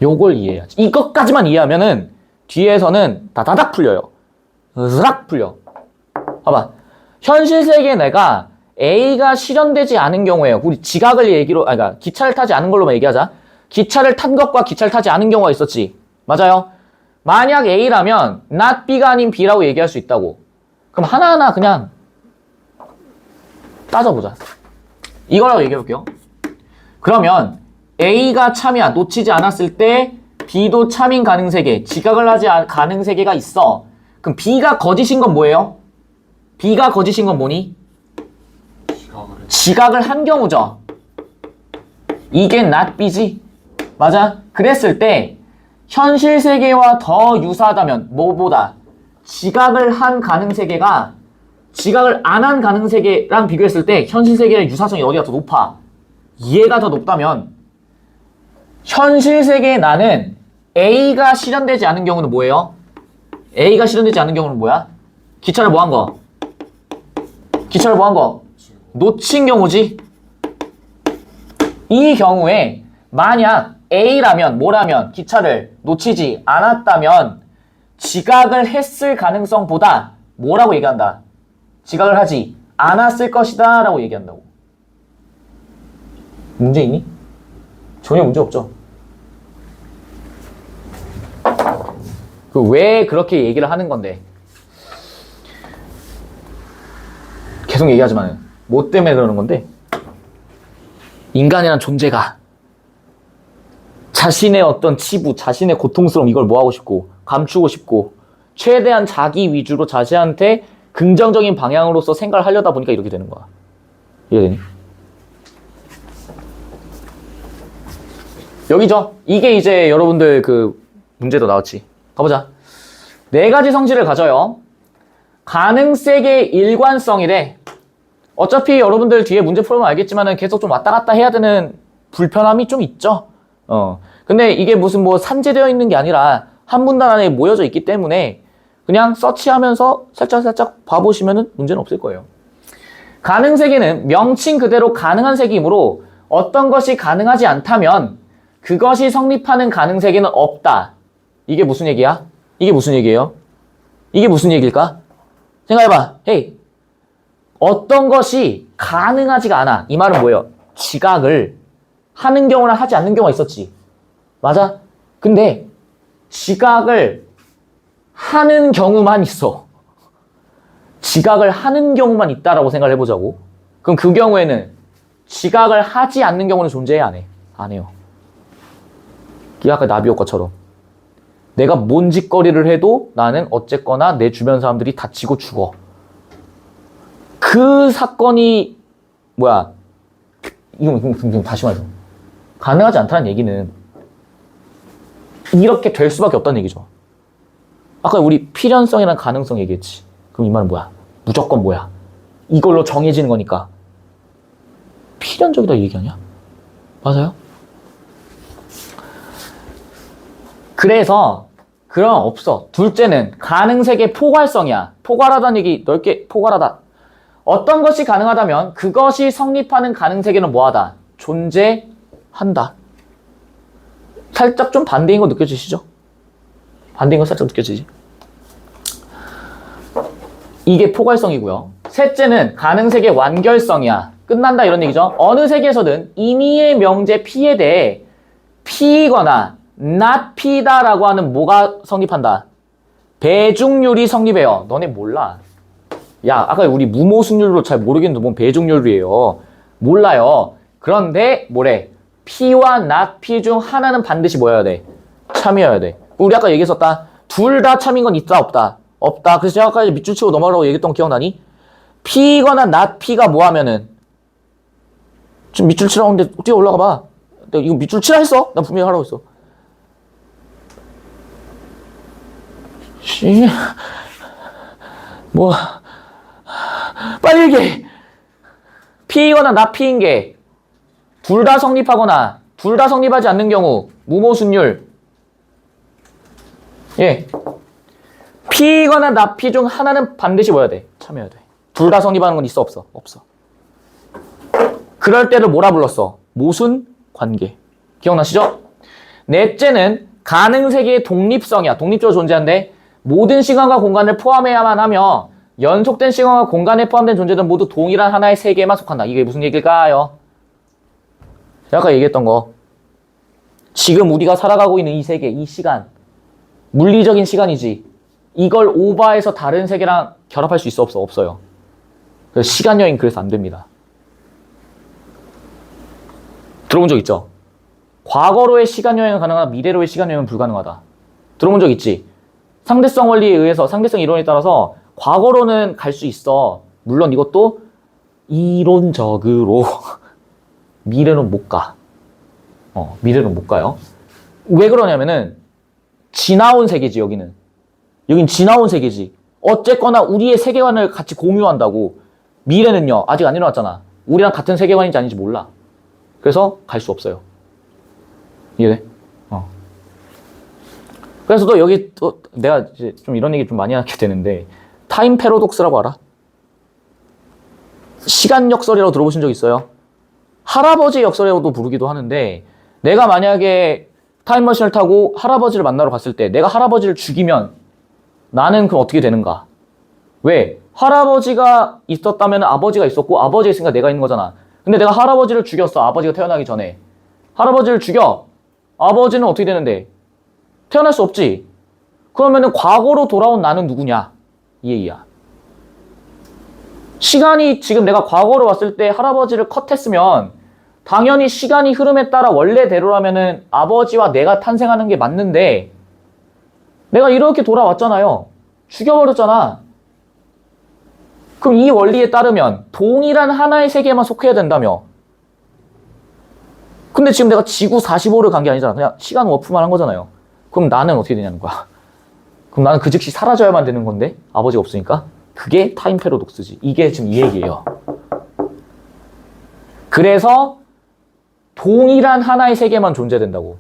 요걸 이해해야지. 이것까지만 이해하면은 뒤에서는 다다닥 풀려요. 으스락 풀려. 봐봐. 현실 세계에 내가 A가 실현되지 않은 경우에 우리 지각을 얘기로 그러니까 기차를 타지 않은 걸로만 얘기하자. 기차를 탄 것과 기차를 타지 않은 경우가 있었지. 맞아요. 만약 A라면 not B가 아닌 B라고 얘기할 수 있다고. 그럼 하나하나 그냥 따져보자. 이거라고 얘기해볼게요. 그러면 A가 참이야. 놓치지 않았을 때 B도 참인 가능세계, 지각을 하지 않은 가능세계가 있어. 그럼 B가 거짓인 건 뭐예요? B가 거짓인 건 뭐니? 지각을 한 경우죠. 이게 not B지? 맞아? 그랬을 때 현실 세계와 더 유사하다면 뭐보다? 지각을 한 가능세계가 지각을 안 한 가능세계랑 비교했을 때 현실 세계의 유사성이 어디가 더 높아? 얘가 더 높다면 현실 세계의 나는 A가 실현되지 않은 경우는 뭐예요? A가 실현되지 않은 경우는 뭐야? 기차를 뭐 한 거? 기차를 뭐 한 거? 놓친 경우지? 이 경우에 만약 A라면 뭐라면 기차를 놓치지 않았다면 지각을 했을 가능성보다 뭐라고 얘기한다? 지각을 하지 않았을 것이다 라고 얘기한다고. 문제 있니? 전혀 문제 없죠. 왜 그렇게 얘기를 하는 건데? 계속 얘기하지만 뭐 때문에 그러는 건데? 인간이란 존재가 자신의 어떤 치부, 자신의 고통스러움 이걸 뭐 하고 싶고 감추고 싶고 최대한 자기 위주로 자신한테 긍정적인 방향으로서 생각을 하려다 보니까 이렇게 되는 거야. 이해되니? 여기죠. 이게 이제 여러분들 그 문제도 나왔지. 가보자. 4가지 성질을 가져요. 가능세계의 일관성이래. 어차피 여러분들 뒤에 문제 풀면 알겠지만은 계속 좀 왔다 갔다 해야 되는 불편함이 좀 있죠. 근데 이게 무슨 뭐 산재되어 있는 게 아니라 한 문단 안에 모여져 있기 때문에 그냥 서치하면서 살짝 봐보시면은 문제는 없을 거예요. 가능세계는 명칭 그대로 가능한 세계이므로 어떤 것이 가능하지 않다면 그것이 성립하는 가능세계는 없다. 이게 무슨 얘기야? 이게 무슨 얘기예요? 이게 무슨 얘기일까? 생각해봐. 헤이. 어떤 것이 가능하지가 않아. 이 말은 뭐예요? 지각을 하는 경우랑 하지 않는 경우가 있었지. 맞아? 근데 지각을 하는 경우만 있어. 지각을 하는 경우만 있다라고 생각을 해보자고. 그럼 그 경우에는 지각을 하지 않는 경우는 존재해, 안 해? 안 해요. 이게 아까 나비 효과처럼. 내가 뭔 짓거리를 해도 나는 어쨌거나 내 주변 사람들이 다치고 죽어. 그 사건이 뭐야? 이거 다시 말해서 가능하지 않다는 얘기는 이렇게 될 수밖에 없다는 얘기죠. 아까 우리 필연성이랑 가능성 얘기했지. 그럼 이 말은 뭐야? 무조건 뭐야? 이걸로 정해지는 거니까 필연적이다 이 얘기 아니야? 맞아요? 그래서 그런 없어. 둘째는 가능세계 포괄성이야. 포괄하다는 얘기 넓게 포괄하다. 어떤 것이 가능하다면 그것이 성립하는 가능세계는 뭐하다? 존재한다. 살짝 좀 반대인 거 느껴지시죠? 반대인 거 살짝 느껴지지? 이게 포괄성이고요. 셋째는 가능세계 완결성이야. 끝난다 이런 얘기죠. 어느 세계에서든 임의의 명제 P에 대해 P이거나 not P다라고 하는 뭐가 성립한다? 배중률이 성립해요. 너네 몰라. 야, 아까 우리 무모승률로 잘 모르겠는데 뭔 배중률이에요. 몰라요. 그런데 뭐래? P와 not P 중 하나는 반드시 뭐여야 돼? 참여해야 돼. 우리 아까 얘기했었다. 둘 다 참인 건 있다 없다? 없다. 그래서 제가 아까 밑줄 치고 넘어가라고 얘기했던 거 기억나니? P거나 not P가 뭐 하면은 지금 밑줄 치라고 했는데 뛰어 올라가 봐. 내가 이거 밑줄 치라 했어. 나 분명히 하라고 했어. 뭐 빨리 얘기해. P거나 not P인 게 둘 다 성립하거나 둘 다 성립하지 않는 경우 무모순율. 예. P거나 not P 중 하나는 반드시 뭐야 돼? 참여해야 돼. 둘 다 성립하는 건 있어 없어? 없어. 그럴 때를 뭐라 불렀어? 모순 관계. 기억나시죠? 넷째는 가능세계의 독립성이야. 독립적으로 존재한데 모든 시간과 공간을 포함해야만 하며 연속된 시간과 공간에 포함된 존재들은 모두 동일한 하나의 세계에만 속한다. 이게 무슨 얘기일까요? 아까 얘기했던 거. 지금 우리가 살아가고 있는 이 세계, 이 시간. 물리적인 시간이지. 이걸 오버해서 다른 세계랑 결합할 수 있어 없어? 없어요. 그래서 시간여행 그래서 안 됩니다. 들어본 적 있죠? 과거로의 시간 여행은 가능하다. 미래로의 시간 여행은 불가능하다. 들어본 적 있지? 상대성 원리에 의해서 상대성 이론에 따라서 과거로는 갈 수 있어. 물론 이것도 이론적으로 미래는 못 가. 미래는 못 가요. 왜 그러냐면은 지나온 세계지 여기는. 여긴 지나온 세계지. 어쨌거나 우리의 세계관을 같이 공유한다고. 미래는요 아직 안 일어났잖아. 우리랑 같은 세계관인지 아닌지 몰라. 그래서 갈 수 없어요. 이해돼? 그래서 또 여기 또 내가 이제 좀 이런 얘기 좀 많이 하게 되는데 타임 패러독스라고 알아? 시간 역설이라고 들어보신 적 있어요? 할아버지 역설이라고도 부르기도 하는데 내가 만약에 타임머신을 타고 할아버지를 만나러 갔을 때 내가 할아버지를 죽이면 나는 그럼 어떻게 되는가? 왜? 할아버지가 있었다면 아버지가 있었고 아버지가 있으니까 내가 있는 거잖아. 근데 내가 할아버지를 죽였어. 아버지가 태어나기 전에. 할아버지를 죽여. 아버지는 어떻게 되는데? 태어날 수 없지. 그러면은 과거로 돌아온 나는 누구냐? 이 얘기야. 시간이 지금 내가 과거로 왔을 때 할아버지를 컷했으면 당연히 시간이 흐름에 따라 원래대로라면은 아버지와 내가 탄생하는 게 맞는데 내가 이렇게 돌아왔잖아요. 죽여버렸잖아. 그럼 이 원리에 따르면 동일한 하나의 세계에만 속해야 된다며. 근데 지금 내가 지구 45를 간 게 아니잖아. 그냥 시간 워프만 한 거잖아요. 그럼 나는 어떻게 되냐는 거야. 그럼 나는 그 즉시 사라져야만 되는 건데 아버지가 없으니까. 그게 타임 패러독스지. 이게 지금 이 얘기예요. 그래서 동일한 하나의 세계만 존재된다고.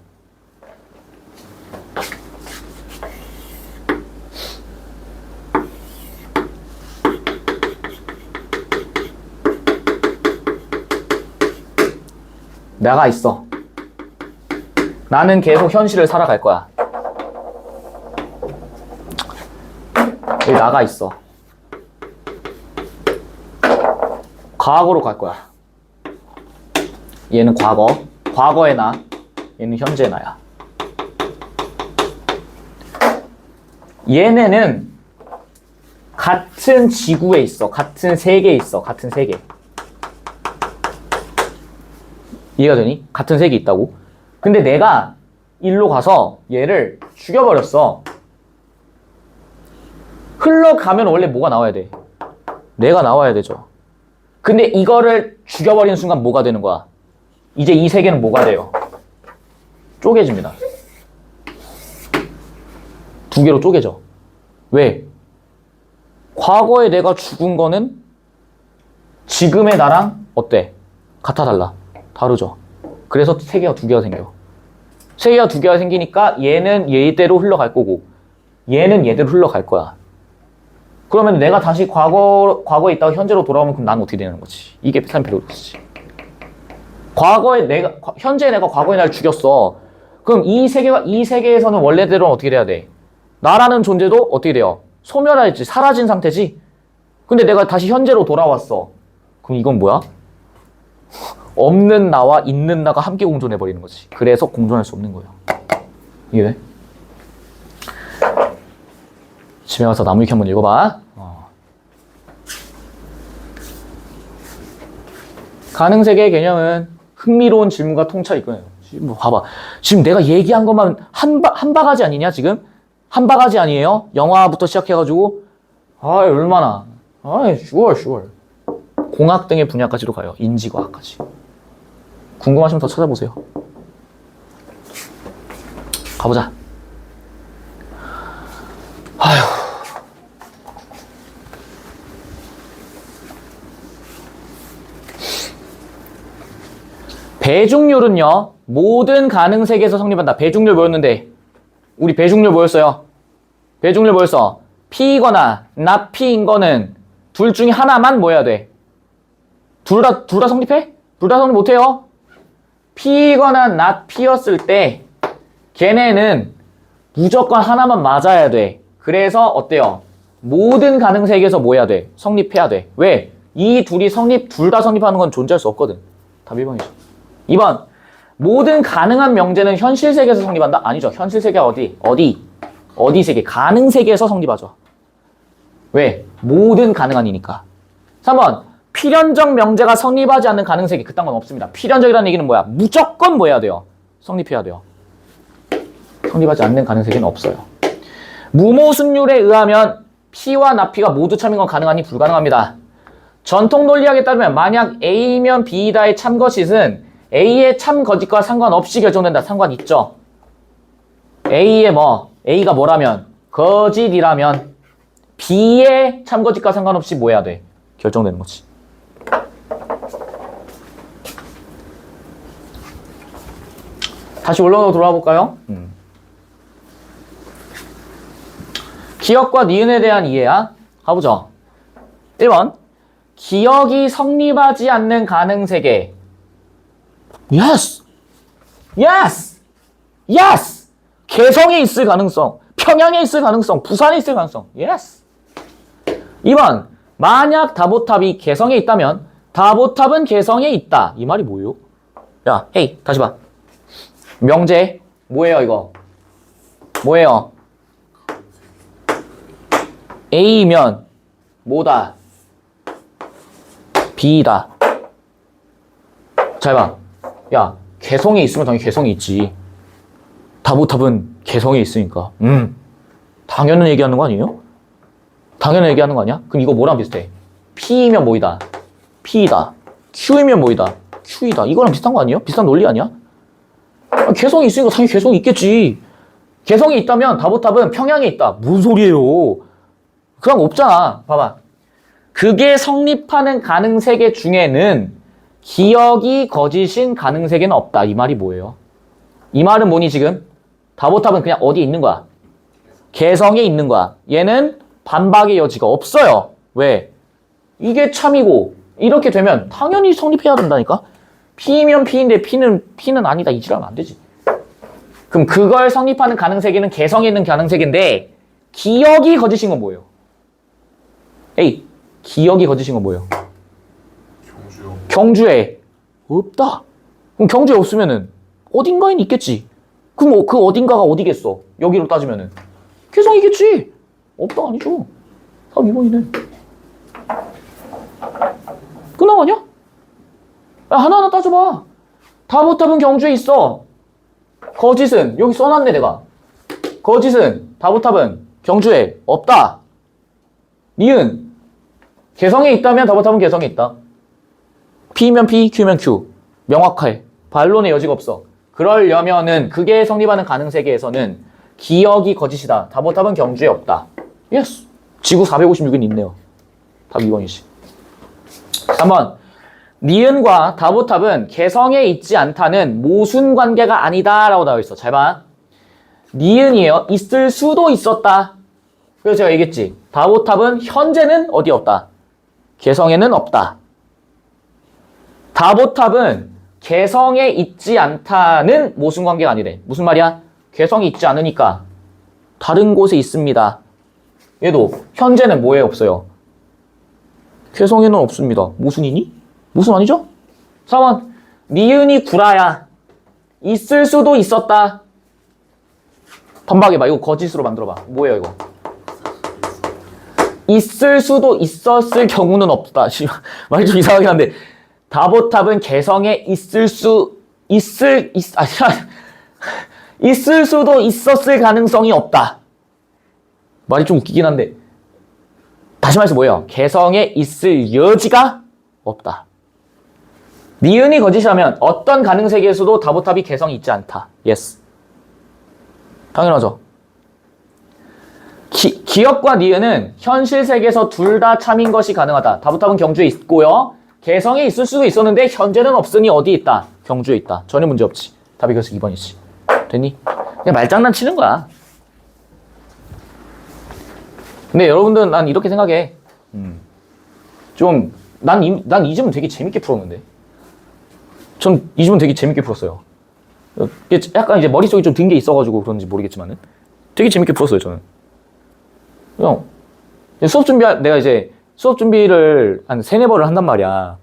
나가 있어. 나는 계속 현실을 살아갈 거야. 여기 나가 있어. 과거로 갈 거야. 얘는 과거. 과거의 나. 얘는 현재의 나야. 얘네는 같은 지구에 있어. 같은 세계에 있어. 같은 세계. 이해가 되니? 같은 세계에 있다고. 근데 내가 일로 가서 얘를 죽여버렸어. 흘러가면 원래 뭐가 나와야 돼? 내가 나와야 되죠. 근데 이거를 죽여버리는 순간 뭐가 되는 거야? 이제 이 세계는 뭐가 돼요? 쪼개집니다. 두 개로 쪼개져. 왜? 과거에 내가 죽은 거는 지금의 나랑 어때? 같아 달라? 다르죠. 그래서 세계가 두 개가 생겨. 세계가 두 개가 생기니까 얘는 얘대로 흘러갈 거고 얘는 얘대로 흘러갈 거야. 그러면 내가 다시 과거에 있다가 현재로 돌아오면 그럼 나는 어떻게 되는 거지? 이게 타임 패러독스지. 현재 내가 과거에 날 죽였어. 그럼 이 세계에서는 원래대로는 어떻게 돼야 돼? 나라는 존재도 어떻게 돼요? 소멸하지, 사라진 상태지? 근데 내가 다시 현재로 돌아왔어. 그럼 이건 뭐야? 없는 나와 있는 나가 함께 공존해버리는 거지. 그래서 공존할 수 없는 거예요. 이해돼? 집에 가서 나무위키 한번 읽어봐. 가능세계의 개념은 흥미로운 질문과 통찰이 있거든요. 뭐 봐봐. 지금 내가 얘기한 것만 한 바가지 아니냐 지금? 한 바가지 아니에요? 영화부터 시작해가지고 얼마나 sure. 공학 등의 분야까지도 가요. 인지과학까지. 궁금하시면 더 찾아보세요. 가보자. 아휴. 배중률은요, 모든 가능 세계에서 성립한다. 배중률 뭐였는데? 우리 배중률 뭐였어요? 배중률 뭐였어? P이거나 not P인 거는 둘 중에 하나만 뭐 해야 돼? 둘 다 성립해? 둘 다 성립 못해요? P이거나 not P였을 때 걔네는 무조건 하나만 맞아야 돼. 그래서 어때요? 모든 가능 세계에서 뭐 해야 돼? 성립해야 돼. 왜? 이 둘이 둘 다 성립하는 건 존재할 수 없거든. 답 1번이죠. 2번. 모든 가능한 명제는 현실 세계에서 성립한다? 아니죠. 현실 세계가 어디 세계? 가능 세계에서 성립하죠. 왜? 모든 가능한이니까. 3번. 필연적 명제가 성립하지 않는 가능 세계. 그딴 건 없습니다. 필연적이라는 얘기는 뭐야? 무조건 뭐 해야 돼요? 성립해야 돼요. 성립하지 않는 가능세계는 없어요. 무모순율에 의하면 P와 나P가 모두 참인 건 가능하니 불가능합니다. 전통 논리학에 따르면 만약 A면 B다의 참거짓은 A의 참거짓과 상관없이 결정된다. 상관 있죠. A가 뭐라면 거짓이라면 B의 참거짓과 상관없이 뭐 해야 돼? 결정되는 거지. 다시 원론으로 돌아와 볼까요? 기억과 니은에 대한 이해야. 가보죠. 1번. 기억이 성립하지 않는 가능세계. Yes! Yes! Yes! 개성에 있을 가능성, 평양에 있을 가능성, 부산에 있을 가능성. Yes! 2번. 만약 다보탑이 개성에 있다면 다보탑은 개성에 있다. 이 말이 뭐예요? 야, 헤이, 다시 봐. 명제. 뭐예요, 이거? 뭐예요? A면 뭐다? B다. 잘 봐. 야, 개성에 있으면 당연히 개성이 있지. 다보탑은 개성에 있으니까. 당연한 얘기하는 거 아니에요? 당연한 얘기하는 거 아니야? 그럼 이거 뭐랑 비슷해? P이면 뭐이다? P이다. Q이면 뭐이다? Q이다. 이거랑 비슷한 거 아니에요? 비슷한 논리 아니야? 개성이 있으니까 당연히 개성이 있겠지. 개성이 있다면 다보탑은 평양에 있다. 무슨 소리예요? 그런 거 없잖아. 봐봐. 그게 성립하는 가능세계 중에는 기억이 거짓인 가능세계는 없다. 이 말이 뭐예요? 이 말은 뭐니 지금? 다보탑은 그냥 어디에 있는 거야? 개성에 있는 거야. 얘는 반박의 여지가 없어요. 왜? 이게 참이고 이렇게 되면 당연히 성립해야 된다니까? P면 P인데 P는 아니다. 이지라면 안 되지. 그럼 그걸 성립하는 가능세계는 개성에 있는 가능세계인데 기억이 거짓인 건 뭐예요? 에이, 기억이 거짓인 건 뭐예요? 경주요. 경주에 없다. 그럼 경주에 없으면은 어딘가엔 있겠지. 그럼 그 어딘가가 어디겠어? 여기로 따지면은 개성이겠지. 없다 아니죠. 4, 2번이네. 끝난 거 아니야? 야, 하나하나 따져봐. 다보탑은 경주에 있어. 거짓은 여기 써놨네 내가. 거짓은 다보탑은 경주에 없다. 니은 개성에 있다면 다보탑은 개성에 있다. P면 P, Q면 Q. 명확해. 반론의 여지가 없어. 그러려면은 그게 성립하는 가능세계에서는 기억이 거짓이다. 다보탑은 경주에 없다. 예스. 지구 456은 있네요. 답 2번이지. 3번. 니은과 다보탑은 개성에 있지 않다는 모순관계가 아니다 라고 나와 있어. 잘 봐. 니은이에요. 있을 수도 있었다. 그래서 제가 얘기했지. 다보탑은 현재는 어디 없다. 개성에는 없다. 다보탑은 개성에 있지 않다는 모순관계가 아니래. 무슨 말이야? 개성이 있지 않으니까 다른 곳에 있습니다. 얘도 현재는 뭐에 없어요? 개성에는 없습니다. 모순이니? 모순 아니죠? 4번. 니은이 구라야. 있을 수도 있었다. 반박해봐. 이거 거짓으로 만들어봐. 뭐예요 이거? 있을 수도 있었을 경우는 없다. 말이 좀 이상하긴 한데 다보탑은 개성에 있을 수도 있었을 가능성이 없다. 말이 좀 웃기긴 한데 다시 말해서 뭐예요? 개성에 있을 여지가 없다. 니은이 거짓이라면 어떤 가능세계에서도 다보탑이 개성이 있지 않다. 예스. 당연하죠. 기억과 니은은 현실 세계에서 둘 다 참인 것이 가능하다. 다보탑은 경주에 있고요. 개성에 있을 수도 있었는데 현재는 없으니 어디에 있다? 경주에 있다. 전혀 문제 없지. 답이 그래서 2번이지. 됐니? 그냥 말장난 치는 거야. 근데 여러분들은 난 이렇게 생각해. 난 이 질문 되게 재밌게 풀었는데. 전 이 질문 되게 재밌게 풀었어요. 약간 이제 머릿속에 좀 든 게 있어가지고 그런지 모르겠지만은 되게 재밌게 풀었어요, 저는. 그냥 내가 이제 수업 준비를 한 3-4번을 한단 말이야.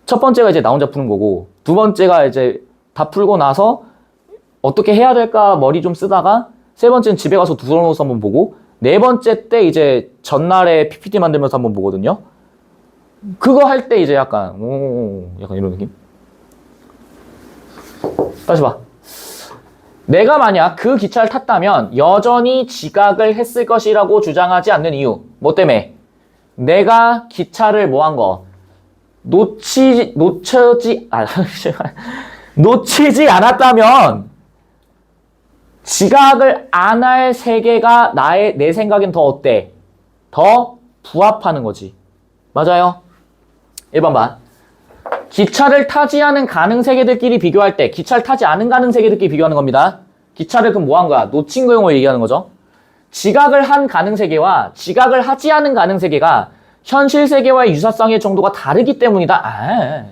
첫 번째가 이제 나 혼자 푸는 거고, 두 번째가 이제 다 풀고 나서 어떻게 해야 될까 머리 좀 쓰다가, 세 번째는 집에 가서 두드러놓아서 한번 보고, 네 번째 때 이제 전날에 PPT 만들면서 한번 보거든요. 그거 할 때 이제 약간 이런 느낌? 다시 봐. 내가 만약 그 기차를 탔다면 여전히 지각을 했을 것이라고 주장하지 않는 이유. 뭐 때문에? 내가 기차를 뭐 한 거? 놓치지 않았다면 지각을 안 할 세계가 내 생각엔 더 어때? 더 부합하는 거지. 맞아요? 1번 봐. 기차를 타지 않은 가능 세계들끼리 비교할 때 기차를 타지 않은 가능 세계들끼리 비교하는 겁니다. 기차를 그럼 뭐 한 거야? 놓친 경우를 얘기하는 거죠. 지각을 한 가능 세계와 지각을 하지 않은 가능 세계가 현실 세계와의 유사성의 정도가 다르기 때문이다.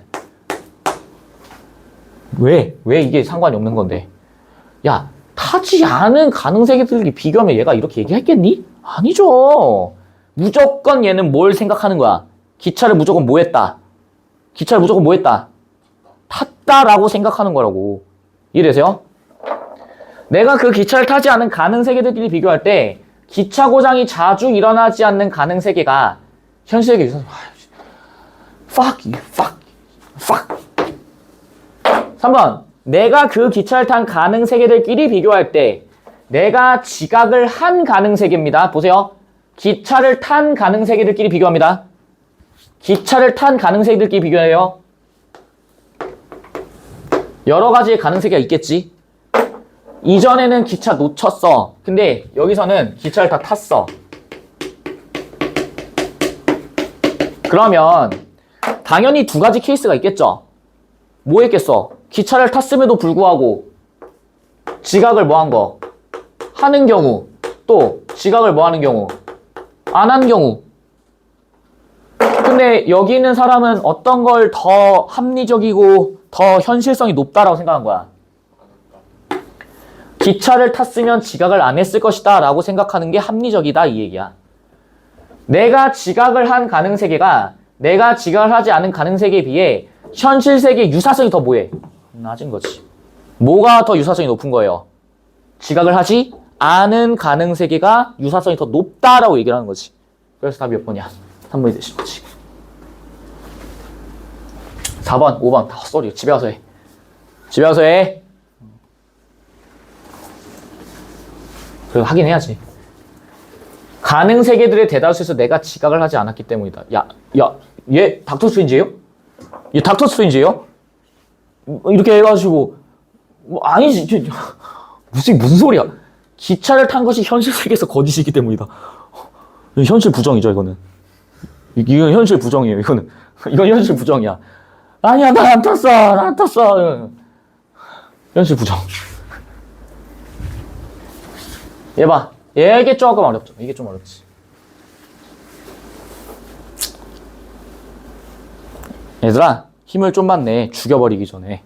왜 이게 상관이 없는 건데? 야, 타지 않은 가능 세계들끼리 비교하면 얘가 이렇게 얘기했겠니? 아니죠. 무조건 얘는 뭘 생각하는 거야? 기차를 무조건 뭐 했다? 탔다라고 생각하는 거라고. 이해되세요? 내가 그 기차를 타지 않은 가능 세계들끼리 비교할 때 기차 고장이 자주 일어나지 않는 가능 세계가 현실 세계 유사성. fuck. 3번. 내가 그 기차를 탄 가능 세계들끼리 비교할 때 내가 지각을 한 가능 세계입니다. 보세요. 기차를 탄 가능 세계들끼리 비교합니다. 기차를 탄 가능 세계들끼리 비교해요. 여러 가지의 가능 세계가 있겠지. 이전에는 기차 놓쳤어. 근데 여기서는 기차를 다 탔어. 그러면 당연히 두 가지 케이스가 있겠죠. 뭐 했겠어? 기차를 탔음에도 불구하고 지각을 뭐 한 거? 하는 경우. 또 지각을 뭐 하는 경우? 안 한 경우. 근데 여기 있는 사람은 어떤 걸 더 합리적이고 더 현실성이 높다라고 생각한 거야? 기차를 탔으면 지각을 안 했을 것이다 라고 생각하는 게 합리적이다 이 얘기야. 내가 지각을 한 가능 세계가 내가 지각을 하지 않은 가능 세계에 비해 현실 세계의 유사성이 더 뭐해? 낮은 거지. 뭐가 더 유사성이 높은 거예요? 지각을 하지 않은 가능 세계가 유사성이 더 높다라고 얘기를 하는 거지. 그래서 답이 몇 번이야? 3번이 되신 거지. 4번, 5번 다 헛소리. 집에 와서 해. 집에 와서 해. 그리고 하긴 해야지. 가능 세계들의 대다수에서 내가 지각을 하지 않았기 때문이다. 얘 닥터 스트레인지예요? 얘 닥터 스트레인지예요? 이렇게 해가지고 아니지. 무슨 소리야? 기차를 탄 것이 현실 세계에서 거짓이기 때문이다. 현실 부정이죠 이거는. 이건 현실 부정이에요. 이건 현실 부정이야. 아니야 나 안 탔어. 현실 부정. 얘 봐. 이게 조금 어렵죠. 이게 좀 어렵지. 얘들아, 힘을 좀만 내. 죽여버리기 전에.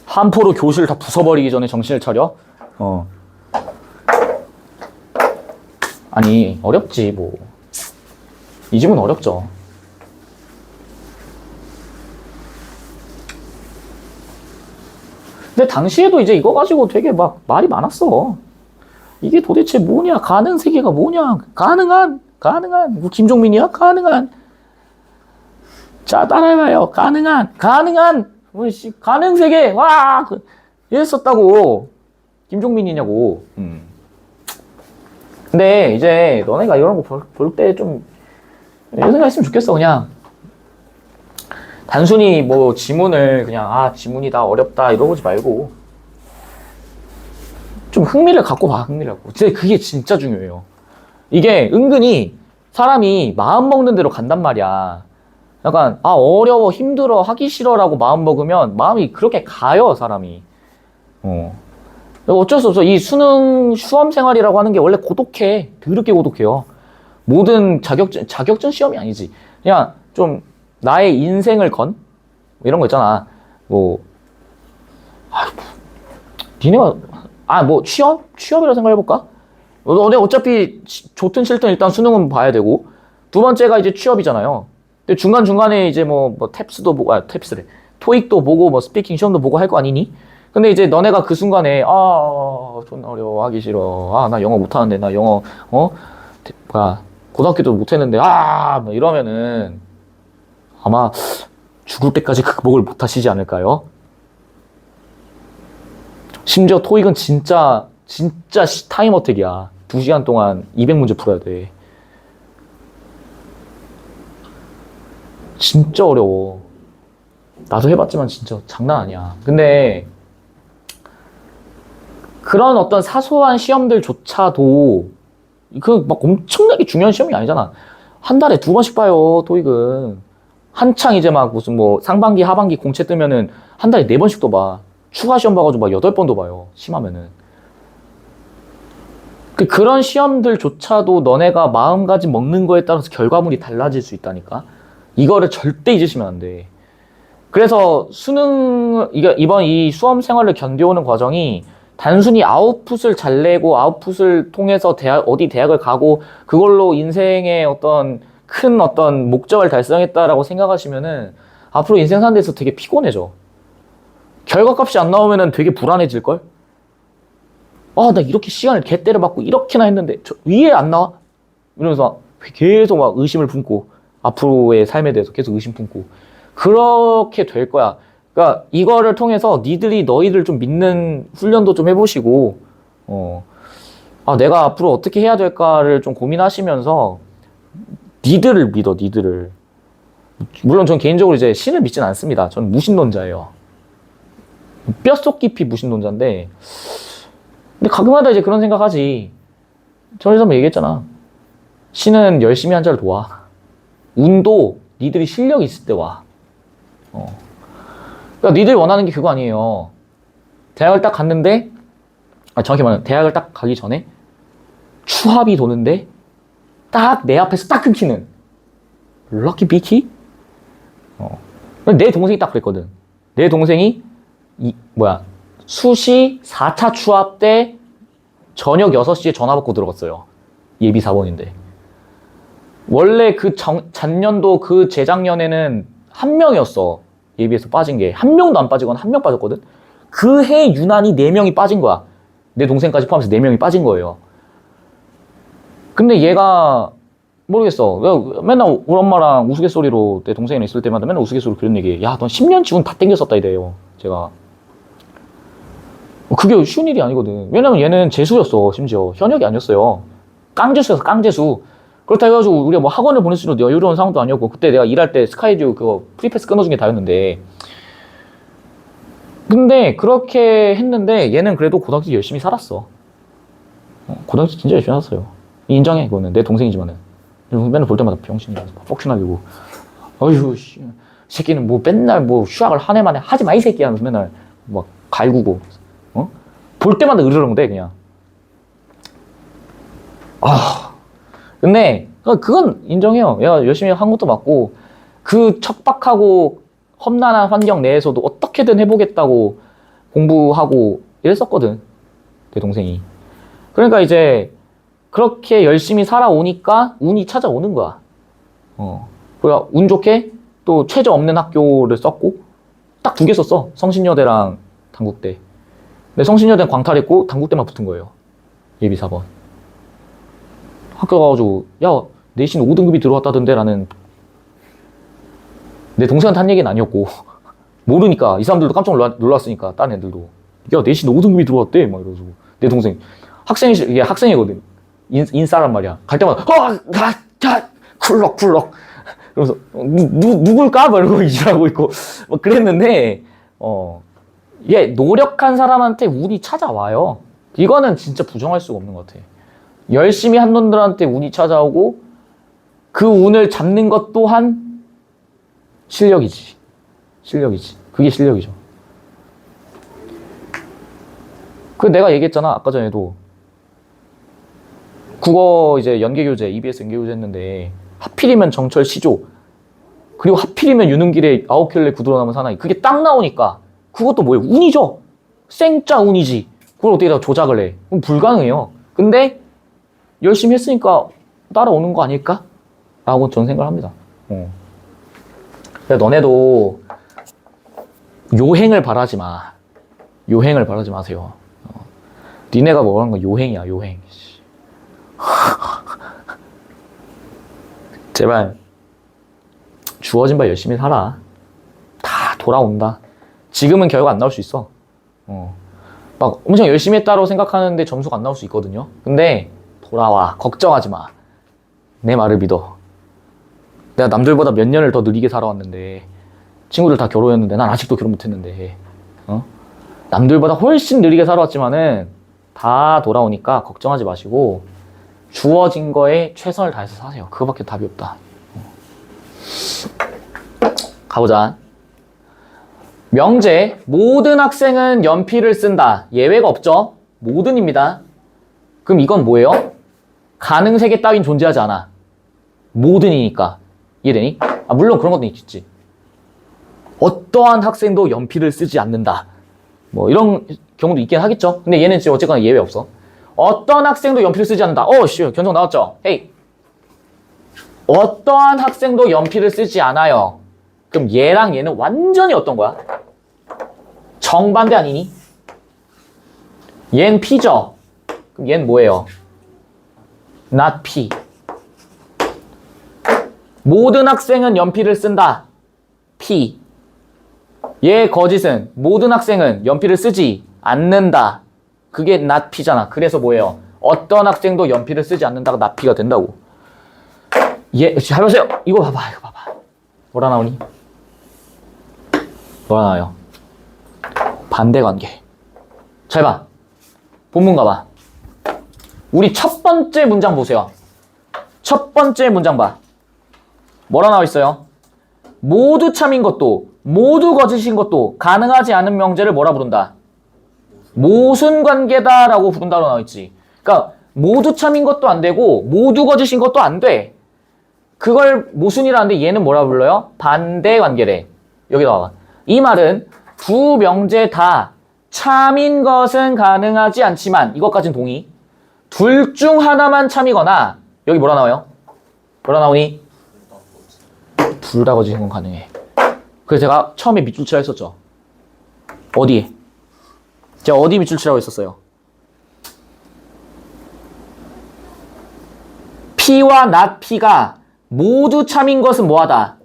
한 포로 교실을 다 부숴버리기 전에 정신을 차려. 아니, 어렵지, 뭐. 이 집은 어렵죠. 근데 당시에도 이제 이거 가지고 되게 막 말이 많았어. 이게 도대체 뭐냐? 가능 세계가 뭐냐? 가능한. 뭐 김종민이야? 가능한. 자, 따라해봐요. 가능한. 가능 세계. 와! 이랬었다고. 김종민이냐고. 근데 이제 너네가 이런 거 볼 때 좀 이런 생각 했으면 좋겠어. 그냥 단순히 뭐 지문을 그냥 지문이다 어렵다 이러지 말고 좀 흥미를 갖고 봐. 그게 진짜 중요해요. 이게 은근히 사람이 마음 먹는 대로 간단 말이야. 약간 어려워 힘들어 하기 싫어라고 마음 먹으면 마음이 그렇게 가요 사람이. 어쩔 수 없어. 이 수험 생활이라고 하는 게 원래 고독해. 더럽게 고독해요. 모든 자격증 시험이 아니지. 그냥 좀 나의 인생을 건? 이런 거 있잖아. 니네가, 취업이라 생각해볼까? 너네 어차피 좋든 싫든 일단 수능은 봐야 되고, 두 번째가 이제 취업이잖아요. 근데 중간중간에 이제 탭스도 보고, 탭스래. 토익도 보고, 스피킹 시험도 보고 할 거 아니니? 근데 이제 너네가 그 순간에, 존나 어려워, 하기 싫어. 나 영어 못하는데, 나 영어, 고등학교도 못했는데, 이러면은, 아마 죽을 때까지 극복을 못 하시지 않을까요? 심지어 토익은 진짜 타임 어택이야. 2시간 동안 200문제 풀어야 돼. 진짜 어려워. 나도 해봤지만 진짜 장난 아니야. 근데 그런 어떤 사소한 시험들조차도 그 막 엄청나게 중요한 시험이 아니잖아. 한 달에 2번씩 봐요, 토익은. 한창 이제 막 무슨 뭐 상반기, 하반기 공채 뜨면은 한 달에 4번씩도 봐. 추가 시험 봐가지고 막 8번도 봐요, 심하면은. 그런 시험들조차도 너네가 마음가짐 먹는 거에 따라서 결과물이 달라질 수 있다니까. 이거를 절대 잊으시면 안 돼. 그래서 이번 이 수험 생활을 견뎌오는 과정이 단순히 아웃풋을 잘 내고 아웃풋을 통해서 어디 대학을 가고 그걸로 인생의 어떤 큰 어떤 목적을 달성했다라고 생각하시면은 앞으로 인생 사는 데서 되게 피곤해져. 결과값이 안 나오면은 되게 불안해질걸? 아, 나 이렇게 시간을 개 때려박고 이렇게나 했는데 저 위에 안 나와? 이러면서 계속 막 의심을 품고 앞으로의 삶에 대해서 계속 의심 품고 그렇게 될 거야. 그러니까 이거를 통해서 너희들 좀 믿는 훈련도 좀 해보시고 내가 앞으로 어떻게 해야 될까를 좀 고민하시면서 니들을 믿어, 니들을. 물론 전 개인적으로 이제 신을 믿진 않습니다. 저는 무신론자예요. 뼛속 깊이 무신론자인데 근데 가끔가다 이제 그런 생각하지. 전에서 한번 얘기했잖아. 신은 열심히 한 자를 도와. 운도 니들이 실력이 있을 때 와. 그러니까 니들이 원하는 게 그거 아니에요. 대학을 딱 갔는데, 정확히 말하면 대학을 딱 가기 전에 추합이 도는데 딱 내 앞에서 딱 끊기는 럭키 비키? 내 동생이 딱 그랬거든. 내 동생이 수시 4차 추합 때 저녁 6시에 전화 받고 들어갔어요. 예비 4번인데. 원래 작년도 그 재작년에는 한 명이었어. 예비에서 빠진 게. 한 명도 안 빠지거나 한 명 빠졌거든. 그 해 유난히 4명이 빠진 거야. 내 동생까지 포함해서 4명이 빠진 거예요. 근데 얘가 모르겠어. 내가 맨날 우리 엄마랑 우스갯소리로 내 동생이랑 있을 때마다 맨날 우스갯소리로 그런 얘기해. 야, 넌 10년치 운 다 땡겼었다 이래요. 제가. 그게 쉬운 일이 아니거든. 왜냐면 얘는 재수였어. 심지어 현역이 아니었어요. 깡재수였어. 깡재수. 그렇다 해가지고 우리가 뭐 학원을 보낼 수 있는 여유로운 상황도 아니었고 그때 내가 일할 때 스카이듀 그거 프리패스 끊어준 게 다였는데 근데 그렇게 했는데 얘는 그래도 고등학교 때 열심히 살았어. 고등학교 때 진짜 열심히 살았어요. 인정해. 그거는 내 동생이지만은 맨날 볼 때마다 병신이라서 뻑신하고 어휴 씨 새끼는 뭐 맨날 뭐 휴학을 한 해 만에 하지 마 이 새끼 하면서 맨날 막 갈구고 볼 때마다 으르렁대 그냥. 근데 그건 인정해요. 얘가 열심히 한 것도 맞고 그 척박하고 험난한 환경 내에서도 어떻게든 해보겠다고 공부하고 이랬었거든. 내 동생이. 그러니까 이제 그렇게 열심히 살아오니까 운이 찾아오는 거야. 그래 운 좋게 또 최저 없는 학교를 썼고 딱 2개 썼어. 성신여대랑 단국대. 근데 성신여대는 광탈했고 단국대만 붙은 거예요. 예비 4번. 학교 가가지고 야 내신 5등급이 들어왔다던데 라는 내 동생한테 한 얘기는 아니었고 모르니까 이 사람들도 깜짝 놀랐으니까 다른 애들도 야 내신 5등급이 들어왔대 막 이러고 내 동생 이게 학생이거든. 인싸란 말이야. 갈 때마다 쿨럭 그러면서 누굴까? 막 이러고 일하고 있고 막 그랬는데 이게 노력한 사람한테 운이 찾아와요. 이거는 진짜 부정할 수가 없는 것 같아. 열심히 한 놈들한테 운이 찾아오고 그 운을 잡는 것 또한 실력이지. 그게 실력이죠. 내가 얘기했잖아. 아까 전에도 국어 이제 연계교재, EBS 연계교재 했는데 하필이면 정철 시조 그리고 하필이면 유능길에 9켤레 구두로 남은 사나이 그게 딱 나오니까 그것도 뭐예요? 운이죠. 생짜 운이지. 그걸 어떻게 다 조작을 해? 그럼 불가능해요. 근데 열심히 했으니까 따라오는 거 아닐까? 라고 저는 생각을 합니다. 너네도 요행을 바라지 마. 요행을 바라지 마세요. 니네가 뭐라는 건 요행이야, 요행. 제발 주어진 바 열심히 살아. 다 돌아온다. 지금은 결과 안 나올 수 있어. 막 엄청 열심히 했다고 생각하는데 점수가 안 나올 수 있거든요. 근데 돌아와. 걱정하지 마. 내 말을 믿어. 내가 남들보다 몇 년을 더 느리게 살아왔는데 친구들 다 결혼했는데 난 아직도 결혼 못했는데 남들보다 훨씬 느리게 살아왔지만은 다 돌아오니까 걱정하지 마시고 주어진 거에 최선을 다해서 사세요. 그거밖에 답이 없다. 가보자. 명제, 모든 학생은 연필을 쓴다. 예외가 없죠? 모든입니다. 그럼 이건 뭐예요? 가능세계 따윈 존재하지 않아. 모든이니까. 이해되니? 물론 그런 것도 있겠지. 어떠한 학생도 연필을 쓰지 않는다. 뭐 이런 경우도 있긴 하겠죠. 근데 얘는 지금 어쨌거나 예외 없어. 어떤 학생도 연필을 쓰지 않는다. 견적 나왔죠? 헤이. 어떠한 학생도 연필을 쓰지 않아요. 그럼 얘랑 얘는 완전히 어떤 거야? 정반대 아니니? 얘는 P죠? 그럼 얘는 뭐예요? not P. 모든 학생은 연필을 쓴다. P. 얘 거짓은 모든 학생은 연필을 쓰지 않는다. 그게 not P잖아. 그래서 뭐예요? 어떤 학생도 연필을 쓰지 않는다가 not P가 된다고. 잘 보세요. 이거 봐봐. 뭐라 나오니? 뭐라 나와요? 반대관계. 잘 봐. 본문 가봐. 우리 첫 번째 문장 보세요. 첫 번째 문장 봐. 뭐라 나와 있어요? 모두 참인 것도 모두 거짓인 것도 가능하지 않은 명제를 뭐라 부른다? 모순관계다 라고 부른다고 나와 있지. 그러니까 모두 참인 것도 안 되고 모두 거짓인 것도 안 돼. 그걸 모순이라는데 얘는 뭐라 불러요? 반대관계래. 여기 나와. 이 말은 두 명제 다 참인 것은 가능하지 않지만 이것까진 동의. 둘 중 하나만 참이거나 여기 뭐라 나와요? 뭐라 나오니? 둘 다 거짓인 건 가능해. 그래서 제가 처음에 밑줄 치라 했었죠. 어디에? 제가 어디 밑줄 치라고 했었어요? P와 not P가 모두 참인 것은 뭐하다?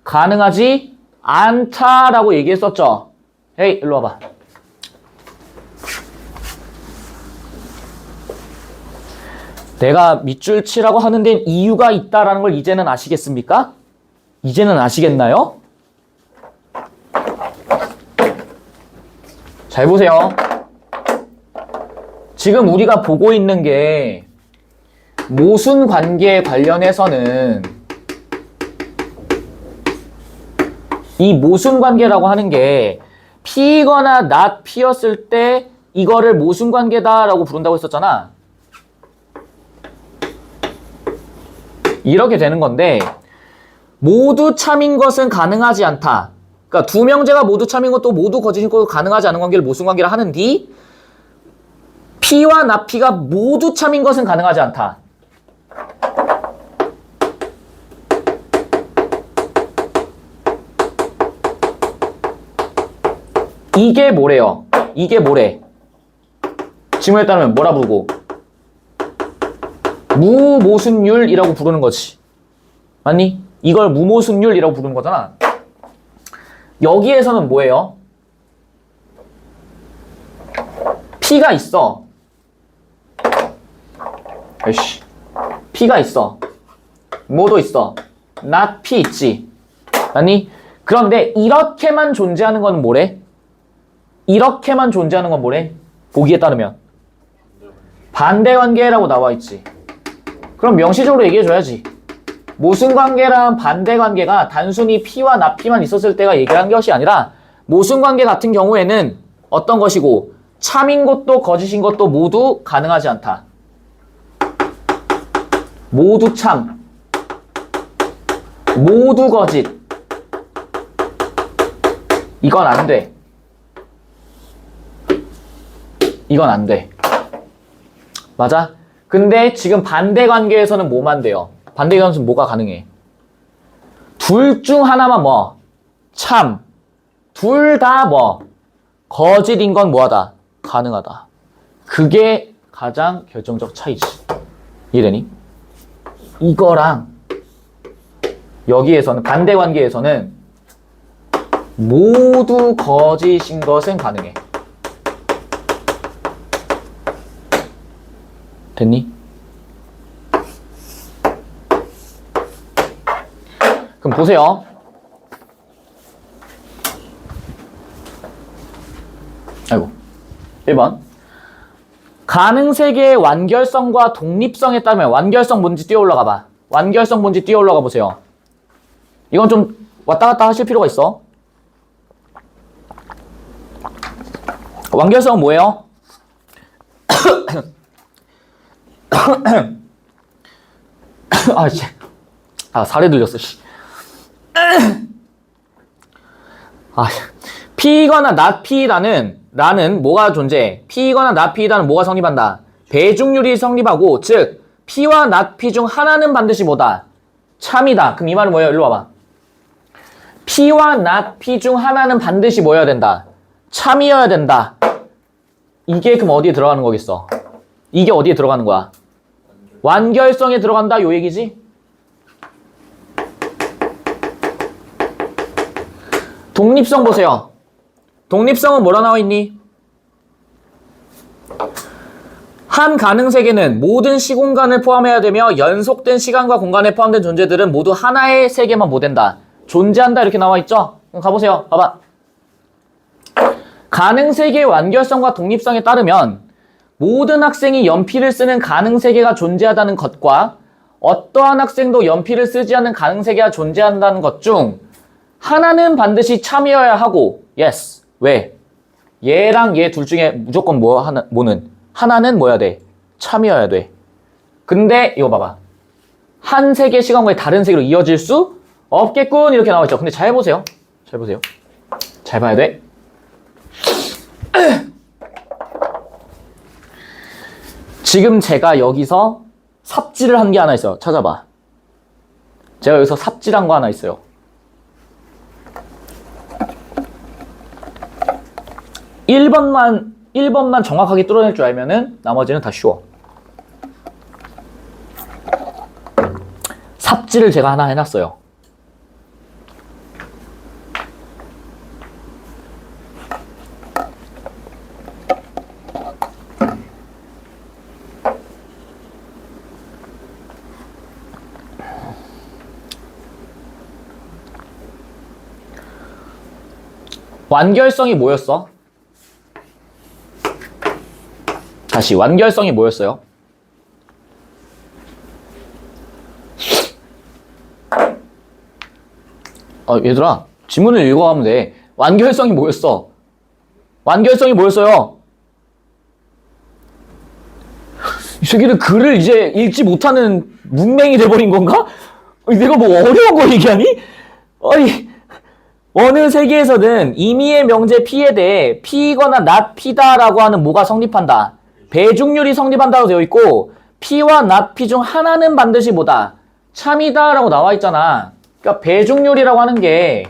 가능하지 않다라고 얘기했었죠. 헤이, 일로 와봐. 내가 밑줄 치라고 하는 데는 이유가 있다라는 걸 이제는 아시겠습니까? 이제는 아시겠나요? 잘 보세요. 지금 우리가 보고 있는 게 모순 관계에 관련해서는 이 모순 관계라고 하는 게 P거나 not P였을 때 이거를 모순 관계다라고 부른다고 했었잖아. 이렇게 되는 건데 모두 참인 것은 가능하지 않다. 그러니까 두 명제가 모두 참인 것도 모두 거짓인 것도 가능하지 않은 관계를 모순 관계라 하는 뒤 P와 not P가 모두 참인 것은 가능하지 않다. 이게 뭐래요? 이게 뭐래? 지문에 따르면 뭐라 부르고? 무모순율이라고 부르는 거지. 맞니? 이걸 무모순율이라고 부르는 거잖아. 여기에서는 뭐예요? P가 있어. 에이씨. P가 있어. 뭐도 있어. not P 있지. 맞니? 그런데 이렇게만 존재하는 건 뭐래? 이렇게만 존재하는 건 뭐래? 보기에 따르면 반대관계라고 나와 있지. 그럼 명시적으로 얘기해줘야지. 모순관계랑 반대관계가 단순히 P와 not P만 있었을 때가 얘기한 것이 아니라 모순관계 같은 경우에는 어떤 것이고 참인 것도 거짓인 것도 모두 가능하지 않다. 모두 참, 모두 거짓. 이건 안 돼. 이건 안 돼. 맞아? 근데 지금 반대관계에서는 뭐만 돼요? 반대관계에서는 뭐가 가능해? 둘 중 하나만 뭐? 참. 둘 다 뭐? 거짓인 건 뭐하다? 가능하다. 그게 가장 결정적 차이지. 이해되니? 이거랑 여기에서는 반대 관계에서는 모두 거짓인 것은 가능해. 됐니? 그럼 보세요. 아이고. 1번. 가능세계의 완결성과 독립성에 따르면 완결성 뭔지 뛰어 올라가 봐. 완결성 뭔지 뛰어 올라가 보세요. 이건 좀 왔다 갔다 하실 필요가 있어. 완결성은 뭐예요? 아, 씨. 아, 살에 들렸어, 씨. 아, P이거나 not P라는 뭐가 존재해? P이거나 not P라는 뭐가 성립한다? 배중률이 성립하고, 즉 P와 not P 중 하나는 반드시 뭐다? 참이다. 그럼 이 말은 뭐예요? 일로 와봐. P와 not P 중 하나는 반드시 뭐여야 된다? 참이어야 된다. 이게 그럼 어디에 들어가는 거겠어? 이게 어디에 들어가는 거야? 완결성에 들어간다 요 얘기지? 독립성 보세요. 독립성은 뭐라 나와 있니? 한 가능세계는 모든 시공간을 포함해야 되며 연속된 시간과 공간에 포함된 존재들은 모두 하나의 세계만 못 된다. 존재한다 이렇게 나와 있죠? 그럼 가보세요. 봐봐. 가능세계의 완결성과 독립성에 따르면 모든 학생이 연필을 쓰는 가능세계가 존재하다는 것과 어떠한 학생도 연필을 쓰지 않는 가능세계가 존재한다는 것 중 하나는 반드시 참이어야 하고 yes. 왜? 얘랑 얘 둘 중에 무조건 뭐는? 하나는 뭐야 돼? 참이어야 돼. 근데 이거 봐봐. 한 세계 시간과의 다른 세계로 이어질 수 없겠군 이렇게 나와 있죠. 근데 잘 보세요. 잘 보세요. 잘 봐야 돼. 지금 제가 여기서 삽질을 한 게 하나 있어요. 찾아봐. 제가 여기서 삽질한 거 하나 있어요. 1번만 정확하게 뚫어낼 줄 알면은 나머지는 다 쉬워. 삽질을 제가 하나 해놨어요. 완결성이 뭐였어? 다시 완결성이 뭐였어요? 얘들아 지문을 읽어가면 돼. 완결성이 뭐였어? 완결성이 뭐였어요? 이 새끼들 글을 이제 읽지 못하는 문맹이 돼버린 건가? 내가 뭐 어려운 거 얘기하니? 아니 어느 세계에서든 임의의 명제 P에 대해 P이거나 not P다라고 하는 뭐가 성립한다? 배중률이 성립한다고 되어 있고 P와 not P 중 하나는 반드시 뭐다? 참이다 라고 나와 있잖아. 그러니까 배중률이라고 하는 게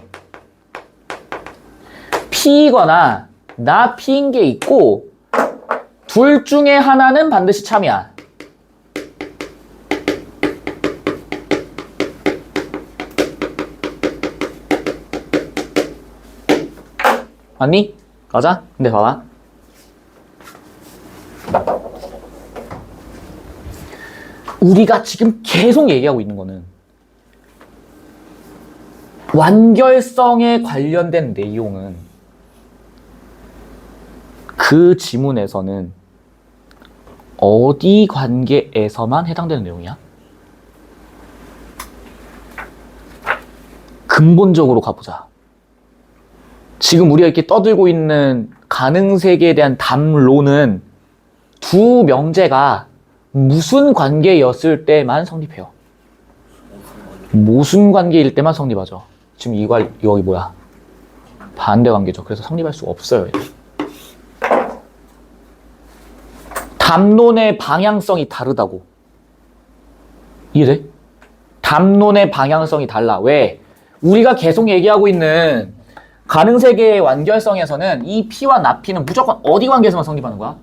P이거나 not P인 게 있고 둘 중에 하나는 반드시 참이야. 맞니? 맞아? 근데 봐봐. 우리가 지금 계속 얘기하고 있는 거는 완결성에 관련된 내용은 그 지문에서는 어디 관계에서만 해당되는 내용이야? 근본적으로 가보자. 지금 우리가 이렇게 떠들고 있는 가능세계에 대한 담론은 두 명제가 무슨 관계였을 때만 성립해요. 무슨 관계일 때만 성립하죠. 지금 여기 뭐야? 반대 관계죠. 그래서 성립할 수가 없어요. 담론의 방향성이 다르다고. 이해돼? 담론의 방향성이 달라. 왜? 우리가 계속 얘기하고 있는 가능세계의 완결성에서는 이 P와 not P는 무조건 어디 관계에서만 성립하는 거야?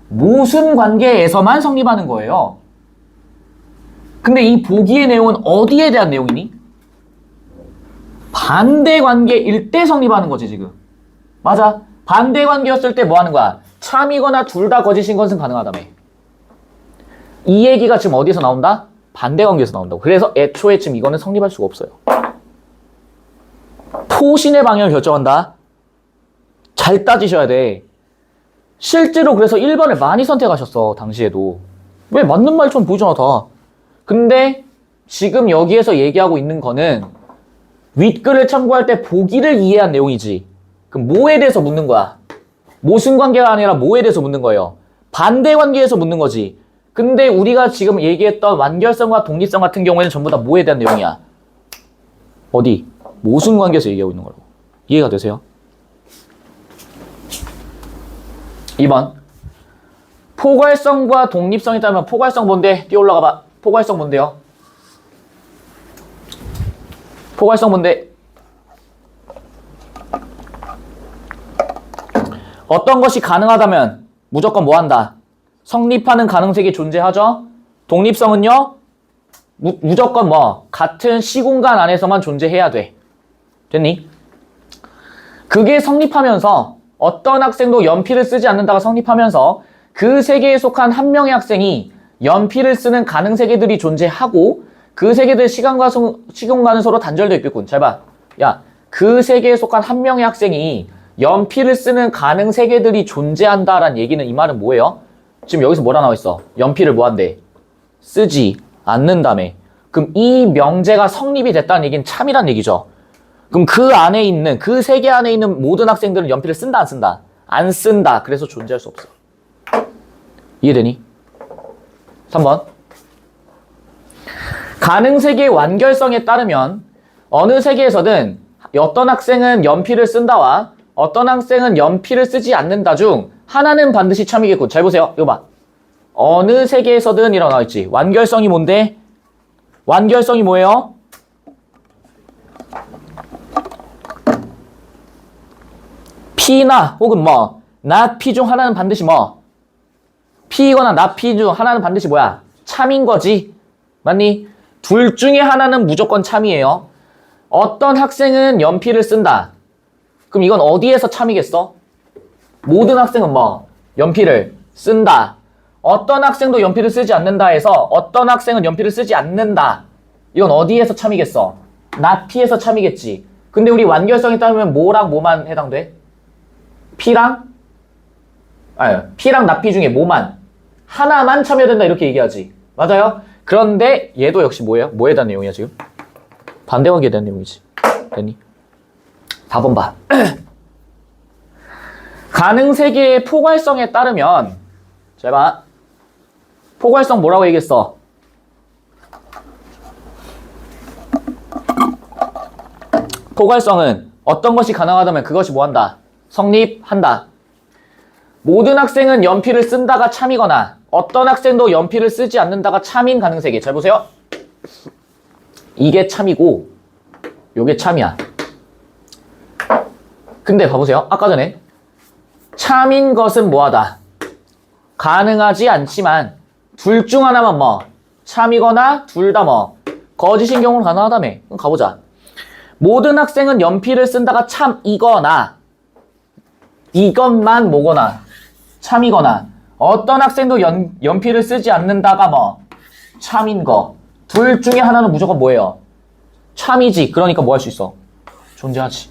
무슨 관계에서만 성립하는 거예요. 근데 이 보기의 내용은 어디에 대한 내용이니? 반대 관계일 때 성립하는 거지 지금. 맞아. 반대 관계였을 때 뭐 하는 거야? 참이거나 둘 다 거짓인 것은 가능하다며. 이 얘기가 지금 어디서 나온다? 반대 관계에서 나온다고. 그래서 애초에 지금 이거는 성립할 수가 없어요. 포신의 방향을 결정한다. 잘 따지셔야 돼. 실제로 그래서 1번을 많이 선택하셨어. 당시에도. 왜 맞는 말처럼 보이잖아 다. 근데 지금 여기에서 얘기하고 있는 거는 윗글을 참고할 때 보기를 이해한 내용이지. 그럼 뭐에 대해서 묻는 거야? 모순관계가 아니라 뭐에 대해서 묻는 거예요? 반대관계에서 묻는 거지. 근데 우리가 지금 얘기했던 완결성과 독립성 같은 경우에는 전부 다 뭐에 대한 내용이야? 어디? 모순관계에서 얘기하고 있는 거라고. 이해가 되세요? 2번. 포괄성과 독립성이 있다면 포괄성 뭔데? 뛰어 올라가 봐. 포괄성 뭔데요? 포괄성 뭔데? 어떤 것이 가능하다면 무조건 뭐 한다? 성립하는 가능성이 존재하죠? 독립성은요? 무조건 뭐? 같은 시공간 안에서만 존재해야 돼. 됐니? 그게 성립하면서 어떤 학생도 연필을 쓰지 않는다가 성립하면서 그 세계에 속한 한 명의 학생이 연필을 쓰는 가능 세계들이 존재하고 그 세계들 시공간은 서로 단절되어 있겠군. 잘 봐. 야, 그 세계에 속한 한 명의 학생이 연필을 쓰는 가능 세계들이 존재한다라는 얘기는 이 말은 뭐예요? 지금 여기서 뭐라 나와 있어? 연필을 뭐 한대? 쓰지 않는다며. 그럼 이 명제가 성립이 됐다는 얘기는 참이란 얘기죠. 그럼 그 안에 있는, 그 세계 안에 있는 모든 학생들은 연필을 쓴다, 안 쓴다? 안 쓴다. 그래서 존재할 수 없어. 이해되니? 3번. 가능 세계의 완결성에 따르면 어느 세계에서든 어떤 학생은 연필을 쓴다와 어떤 학생은 연필을 쓰지 않는다 중 하나는 반드시 참이겠군. 잘 보세요. 이거 봐. 어느 세계에서든 이라고 나와 있지. 완결성이 뭔데? 완결성이 뭐예요? P나 혹은 뭐 not P 중 하나는 반드시 뭐 P이거나 not P 중 하나는 반드시 뭐야? 참인 거지. 맞니? 둘 중에 하나는 무조건 참이에요. 어떤 학생은 연필을 쓴다. 그럼 이건 어디에서 참이겠어? 모든 학생은 뭐? 연필을 쓴다. 어떤 학생도 연필을 쓰지 않는다 해서 어떤 학생은 연필을 쓰지 않는다. 이건 어디에서 참이겠어? not P에서 참이겠지. 근데 우리 완결성에 따르면 뭐랑 뭐만 해당돼? P랑 not P 중에 뭐만? 하나만 참여된다 이렇게 얘기하지. 맞아요? 그런데 얘도 역시 뭐예요? 뭐에 대한 내용이야 지금? 반대관계에 대한 내용이지. 됐니? 4번 봐. 가능 세계의 포괄성에 따르면 잘 봐. 포괄성 뭐라고 얘기했어? 포괄성은 어떤 것이 가능하다면 그것이 뭐한다? 성립한다. 모든 학생은 연필을 쓴다가 참이거나 어떤 학생도 연필을 쓰지 않는다가 참인 가능 세계. 잘 보세요. 이게 참이고 요게 참이야. 근데 봐보세요. 아까 전에 참인 것은 뭐하다? 가능하지 않지만 둘 중 하나만 뭐 참이거나 둘 다 뭐 거짓인 경우는 가능하다며. 그럼 가보자. 모든 학생은 연필을 쓴다가 참이거나 이것만 뭐거나 참이거나 어떤 학생도 연필을 쓰지 않는다가 뭐 참인 거. 둘 중에 하나는 무조건 뭐예요? 참이지. 그러니까 뭐 할 수 있어? 존재하지.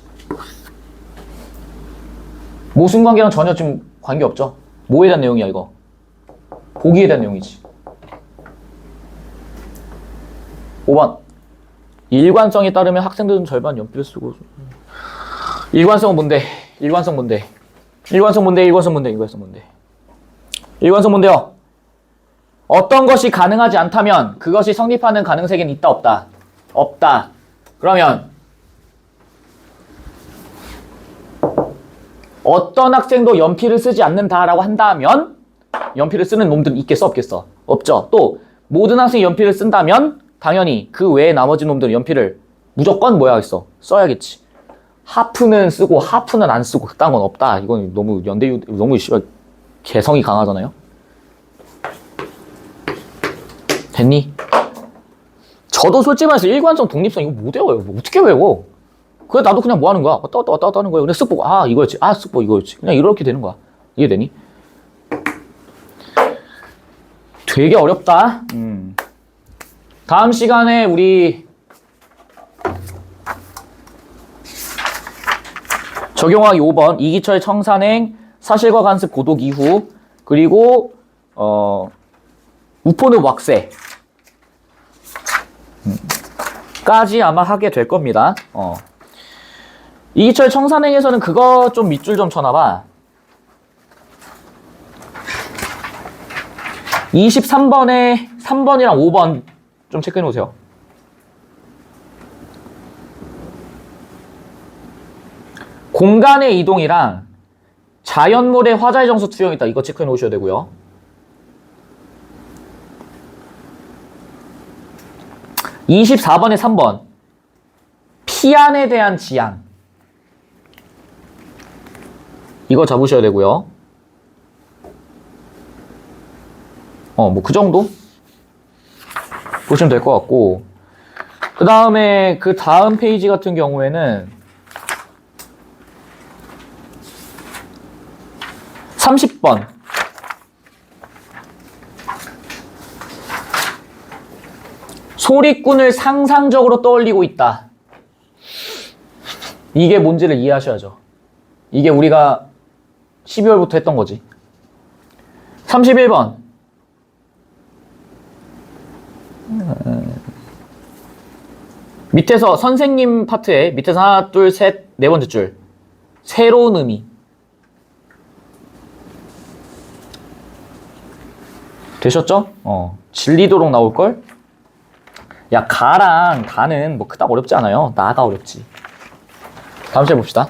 모순관계랑 전혀 지금 관계없죠. 뭐에 대한 내용이야 이거? 보기에 대한 내용이지. 5번. 일관성에 따르면 학생들은 절반 연필을 쓰고. 일관성은 뭔데? 일관성 뭔데? 일관성 뭔데? 일관성 뭔데? 일관성 뭔데? 일관성 뭔데요? 어떤 것이 가능하지 않다면 그것이 성립하는 가능세계는 있다 없다? 없다. 그러면 어떤 학생도 연필을 쓰지 않는다라고 한다면 연필을 쓰는 놈들은 있겠어 없겠어? 없죠. 또 모든 학생이 연필을 쓴다면 당연히 그 외에 나머지 놈들은 연필을 무조건 뭐야 했어? 써야겠지. 하프는 쓰고 하프는 안 쓰고 그딴 건 없다. 이건 너무 너무 개성이 강하잖아요. 됐니? 저도 솔직히 말해서 일관성, 독립성 이거 못 외워요. 어떻게 외워? 그래 나도 그냥 뭐 하는 거야? 왔다 갔다 왔다 갔다 하는 거야. 그냥 쓱 보고 아 이거였지. 아 쓱 보고 이거였지. 그냥 이렇게 되는 거야. 이해되니? 되게 어렵다. 다음 시간에 우리 적용하기 5번 이기철 청산행 사실과 관습 고독 이후 그리고 우포늪 왁세 까지 아마 하게 될 겁니다. 이기철 청산행에서는 그거 좀 밑줄 좀 쳐놔봐. 23번에 3번이랑 5번 좀 체크해 놓으세요. 공간의 이동이랑 자연물의 화자의 정수 투영이 있다. 이거 체크해 놓으셔야 되고요. 24번에 3번 피안에 대한 지향 이거 잡으셔야 되고요. 뭐 그 정도 보시면 될 것 같고, 그 다음에 그 다음 페이지 같은 경우에는 30번 소리꾼을 상상적으로 떠올리고 있다. 이게 뭔지를 이해하셔야죠. 이게 우리가 12월부터 했던 거지. 31번 밑에서 선생님 파트에 밑에서 하나 둘 셋 네 번째 줄 새로운 의미 되셨죠? 질리도록 나올걸? 야 가랑 다는 뭐 그닥 어렵지 않아요. 나가 어렵지. 다음 시간에 봅시다.